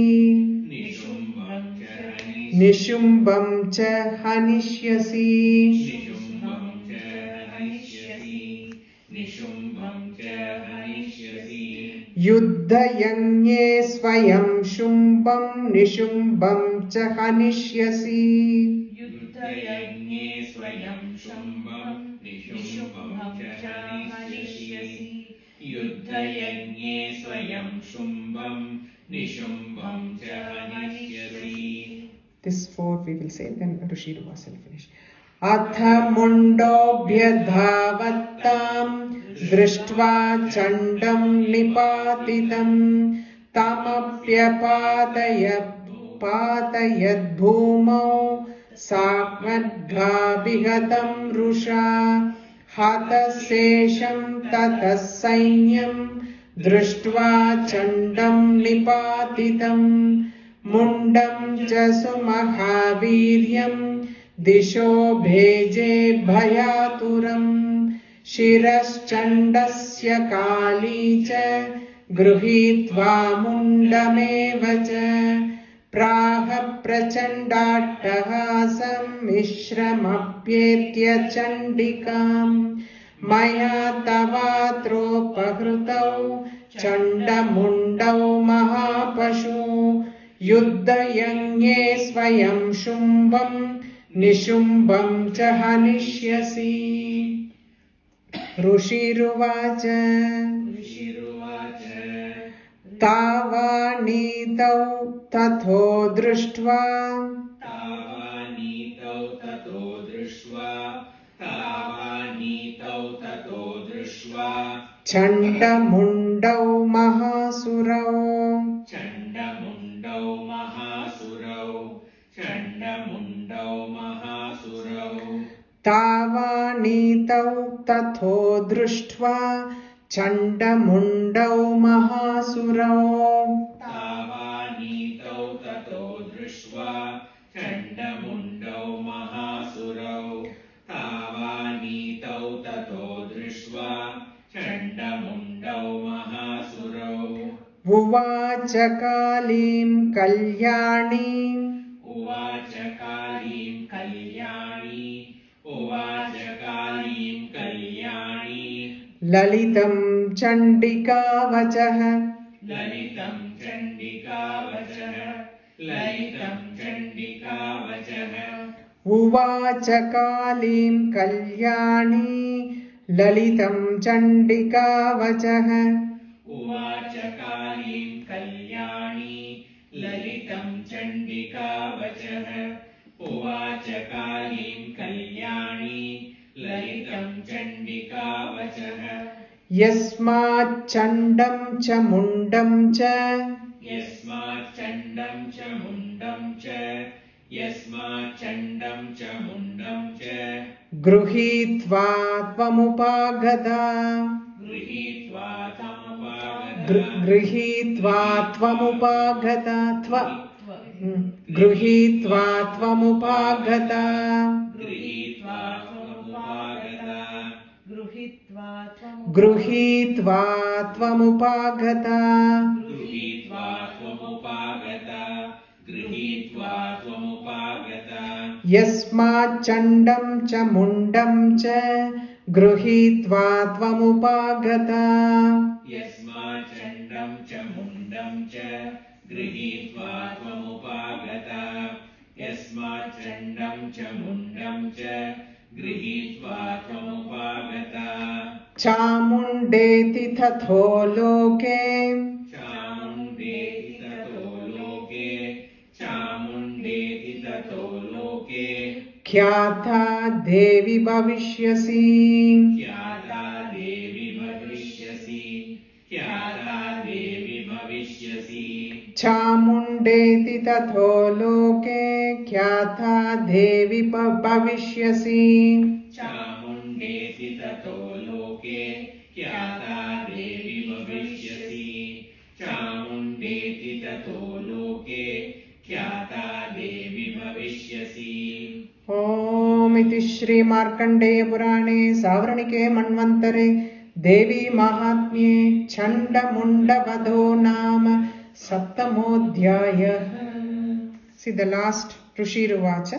[SPEAKER 1] युद्धयज्ञे स्वयं शुम्भं निशुम्भं च हनिष्यसि This 4 we will say, then Rushiruvas will finish. Atha mundobhyadhavattam दृष्ट्वा चण्डं निपातितं तमप्यपातयद्भूमौ साग्मद्घाभिगतं रुषा हतशेषं ततः सैन्यं दृष्ट्वा चण्डं निपातितं मुण्डं च सुमहावीर्यं दिशो भेजे भयातुरम् शिरश्चण्डस्य काली च गृहीत्वा मुण्डमेव च प्राह प्रचण्डाट्टहासं मिश्रमभ्येत्य चण्डिकाम् मया तवात्रोपहृतौ चण्डमुण्डौ महापशु युद्धयज्ञे स्वयं शुम्भं निशुम्भं च हनिष्यसि ऋषिरुवाच तावानीतौ तथो दृष्ट्वा
[SPEAKER 2] तावानीतौ ततो दृष्ट्वा
[SPEAKER 1] चण्डमुण्डौ महासुरौ
[SPEAKER 2] चण्डमुण्डौ महासुरौ
[SPEAKER 1] तावानीतौ तथो दृष्ट्वा चण्डमुण्डौ महासुरौ
[SPEAKER 2] तावानीतौ ततो दृष्ट्वा चण्डमुण्डौ महासुरौ तावानीतौ ततो दृष्ट्वा चण्डमुण्डौ महासुरौ
[SPEAKER 1] उवाच कालीं कल्याणीम्
[SPEAKER 2] उवाच कालीं कल्याणी
[SPEAKER 1] ललितं चण्डिकावचः
[SPEAKER 2] ललितं चण्डिकावचः
[SPEAKER 1] उवाच कालीं कल्याणी ललितं चण्डिकावचः
[SPEAKER 2] उवाच कालीं कल्याणी ललितं चण्डिकावचः उवाच कालीं कल्याणी ललितं चण्डिकावचः
[SPEAKER 1] यस्माच्चण्डं च मुण्डं च
[SPEAKER 2] यस्माच्चण्डं च मुण्डं च
[SPEAKER 1] गृहीत्वा त्वमुपागता गृहीत्वा त्वमुपागता गृहीत्वा त्वमुपागता गृहीत्वा त्वमुपागता यस्माच्चण्डं च मुण्डं च गृहीत्वा त्वमुपागता
[SPEAKER 2] यस्माच्चण्डं च मुण्डं च गृहीत्वा त्वमुपागता यस्माच्चण्डं च मुण्डं च गृहीत्वा त्वमुपागता
[SPEAKER 1] चामुण्डेति तथो लोके
[SPEAKER 2] चामुण्डेति ततो लोके
[SPEAKER 1] ख्याता देवी भविष्यसि
[SPEAKER 2] ख्याता देवी भविष्यसि
[SPEAKER 1] चामुण्डेति तथो लोके ख्याता देवी भविष्यसि
[SPEAKER 2] चामुण्डेति ततो लोके ख्याता देवी भविष्यसि चामुण्डेति ततो लोके ख्याता देवी भविष्यसि।
[SPEAKER 1] ओम इति श्री मार्कण्डेय पुराणे सावर्णिके मन्वन्तरे देवी महात्म्ये चण्डमुण्डवधो नाम सप्तमोऽध्यायः। See the last ऋषिरुवाच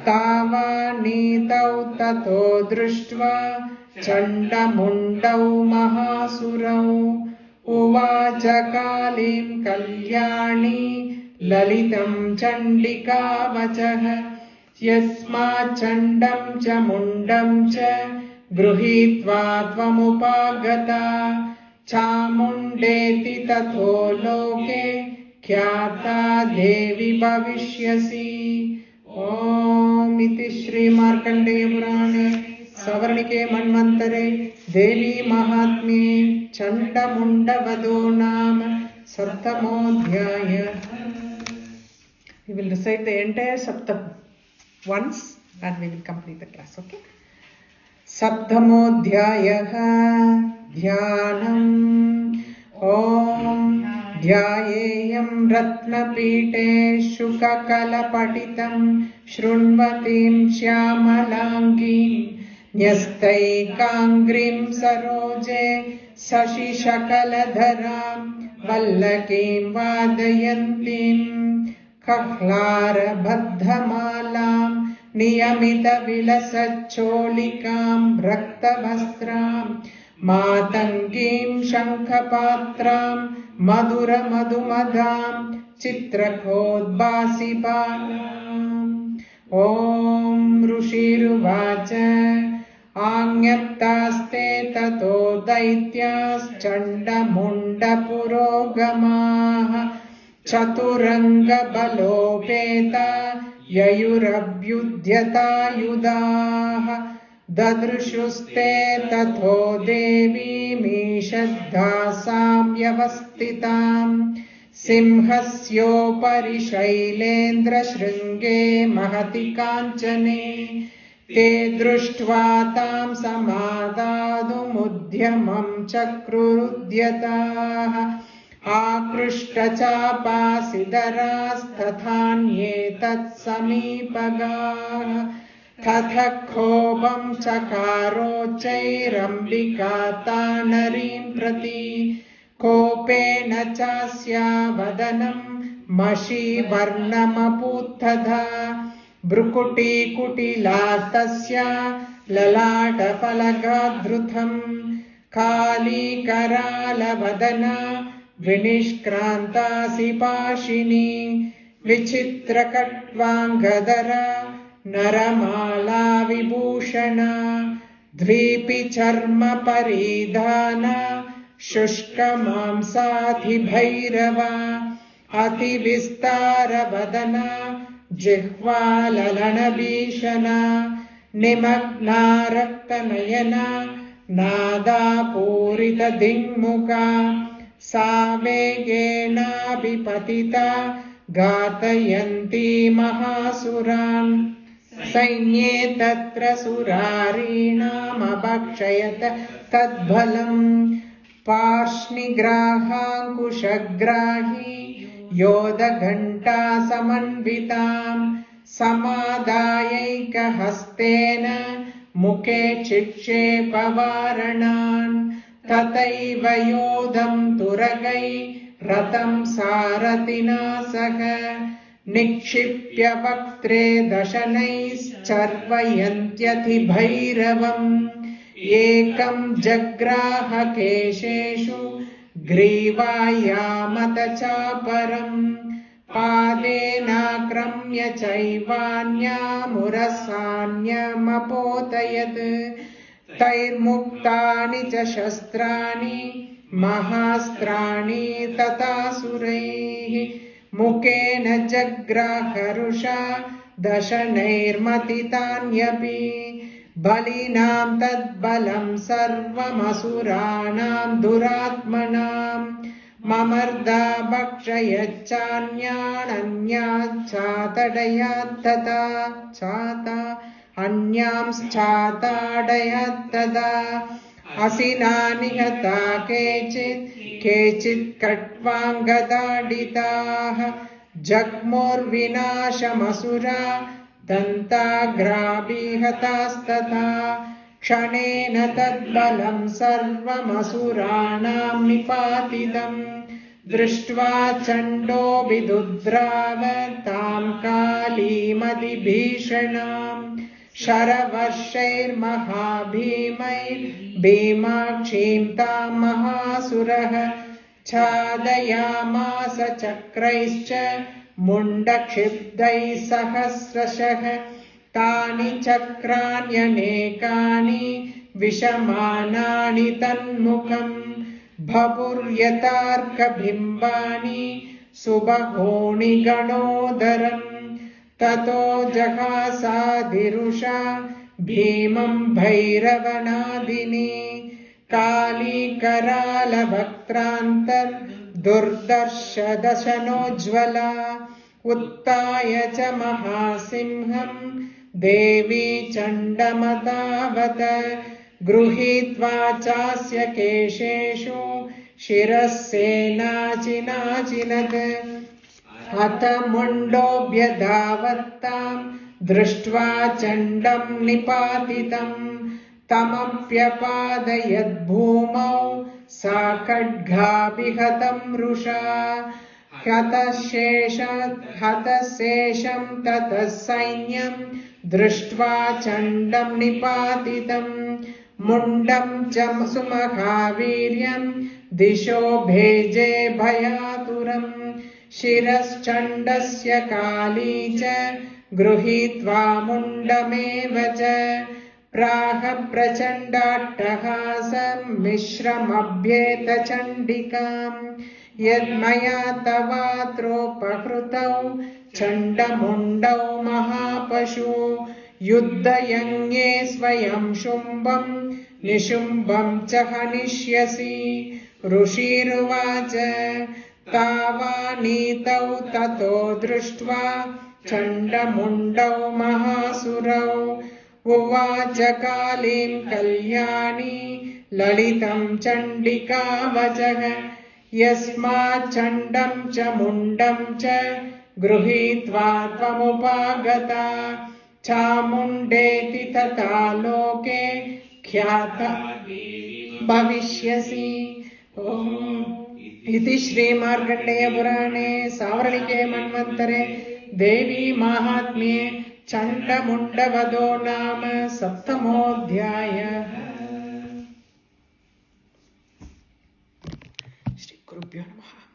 [SPEAKER 1] तावानीतौ ततो दृष्ट्वा चण्डमुण्डौ महासुरौ उवाच कालीं कल्याणी ललितं चण्डिकावचः यस्माच्चण्डं च मुण्डं च गृहीत्वा त्वमुपागता चामुण्डेति तथो लोके ख्याता देवी भविष्यसि। ओम इति श्री मार्कण्डेय पुराणे सावर्णिके मन्वन्तरे देवी महात्म्ये चण्डमुण्डवधो नाम सप्तमोऽध्यायः। We will recite the entire Saptam once and we will complete the class, okay? सप्तमोऽध्यायः ध्यानम्। ॐ ध्यायेयं रत्नपीठे शुककलपठितं शृण्वतीं श्यामलाङ्गीं न्यस्तैकाङ्ग्रीं सरोजे शशिशकलधरां वल्लकीं वादयन्तीं कह्लारबद्धमालां नियमितविलसच्चोलिकां रक्तवस्त्रां मातङ्गीं शङ्खपात्रां मधुरमधुमदां चित्रकोद्भासिबालाम्। ॐ ऋषिरुवाच आज्ञप्तास्ते ततो दैत्याश्चण्डमुण्डपुरोगमाः चतुरङ्गबलोपेता ययुरभ्युद्यतायुधाः ददृशुस्ते तथो देवीमीषद्धासां व्यवस्थिताम् सिंहस्योपरि शैलेन्द्रशृङ्गे महति काञ्चने ते दृष्ट्वा तां समादातुमुद्यमं चक्रुरुद्यताः आकृष्टचापासिधरास्तथान्ये तत्समीपगाः ततः क्षोभं चकारोच्चैरम्बिका तानरीं प्रति कोपेन चास्या वदनं मषीवर्णमपूत्तधा भ्रुकुटीकुटिला तस्या ललाटफलगाधृतम् कालीकरालवदना विनिष्क्रान्तासि पाशिनी विचित्रकट्वाङ्गधरा नरमाला विभूषणा द्वीपि चर्म परिधाना शुष्कमांसाधिभैरवा अतिविस्तारवदना जिह्वाललनभीषणा निमग्ना रक्तनयना नादापूरितदिङ्मुखा सा वेगेनाभिपतिता घातयन्ती महासुरान् सैन्ये तत्र सुरारीणामभक्षयत तद्बलम् पार्ष्णिग्राहाङ्कुशग्राही योधघण्टा समन्विताम् समादायैकहस्तेन मुखे चिक्षेपवारणान् तथैव योधं तुरगै रथं सारथिना सह निक्षिप्य वक्त्रे दशनैश्चर्वयन्त्यधिभैरवम् एकं जग्राह केशेषु ग्रीवायामत चापरम् पादेनाक्रम्य चैवान्यामुरसान्यमपोतयत् तैर्मुक्तानि च शस्त्राणि महास्त्राणि तथासुरैः मुखेन जग्राहरुषा दशनैर्मथितान्यपि बलिनां तद्बलं सर्वमसुराणां दुरात्मनां ममर्दा भक्षयच्चान्यानन्याच्चातडयात्तदा चाता अन्यांश्चाताडयत्तदा असिना निहता केचित् कट्वाङ्गदाडिताः जग्मुर्विनाशमसुरा दन्ताग्राभिहतास्तथा क्षणेन तद्बलं सर्वमसुराणां निपातितम् दृष्ट्वा चण्डो विदुद्राव तां कालीमतिभीषणाम् शरवर्षैर्महाभीमैर्भीमाक्षीं तां महासुरः छादयामास चक्रैश्च मुण्डक्षिप्तैः सहस्रशः तानि चक्राण्यनेकानि विषमानानि तन्मुखम् भपुर्यतार्कबिम्बानि सुबहोनि गणोदरम् ततो जहासाधिरुषा भीमं भैरवनादिनी कालीकरालवक्त्रान्तर्दुर्दर्शदशनोज्ज्वला उत्थाय च महासिंहं देवी चण्डमतावत गृहीत्वा चास्य केशेषु शिरस्सेनाचिनाचिनत् अथ मुण्डोऽभ्यधावत्तां दृष्ट्वा चण्डं निपातितं तमप्यपादयद्भूमौ सा खड्गाभिहतं रुषा हतशेषं ततः सैन्यं दृष्ट्वा चण्डं निपातितं मुण्डं च सुमहावीर्यं दिशो भेजे भयातुरम् शिरश्चण्डस्य काली च गृहीत्वा मुण्डमेव च प्राह प्रचण्डाट्टहासमिश्रमभ्येत चण्डिकाम् यन्मया तवात्रोपहृतौ चण्डमुण्डौ महापशु युद्धयज्ञे स्वयं शुम्भं निशुम्भं च हनिष्यसि ऋषिरुवाच तावानीतौ ततो दृष्ट्वा चण्डमुण्डौ महासुरौ उवाच कालीं कल्याणी ललितं चण्डिका वचः यस्मात् चण्डं च मुण्डं च गृहीत्वा त्वमुपागता चामुण्डेति तथा लोके ख्याता भविष्यसि। इति श्रीमार्कण्डेय पुराणे सावर्णिके मन्वन्तरे देवी माहात्म्ये चण्डमुण्डवधो नाम 7मोऽध्यायः। श्री गुरुभ्यो नमः।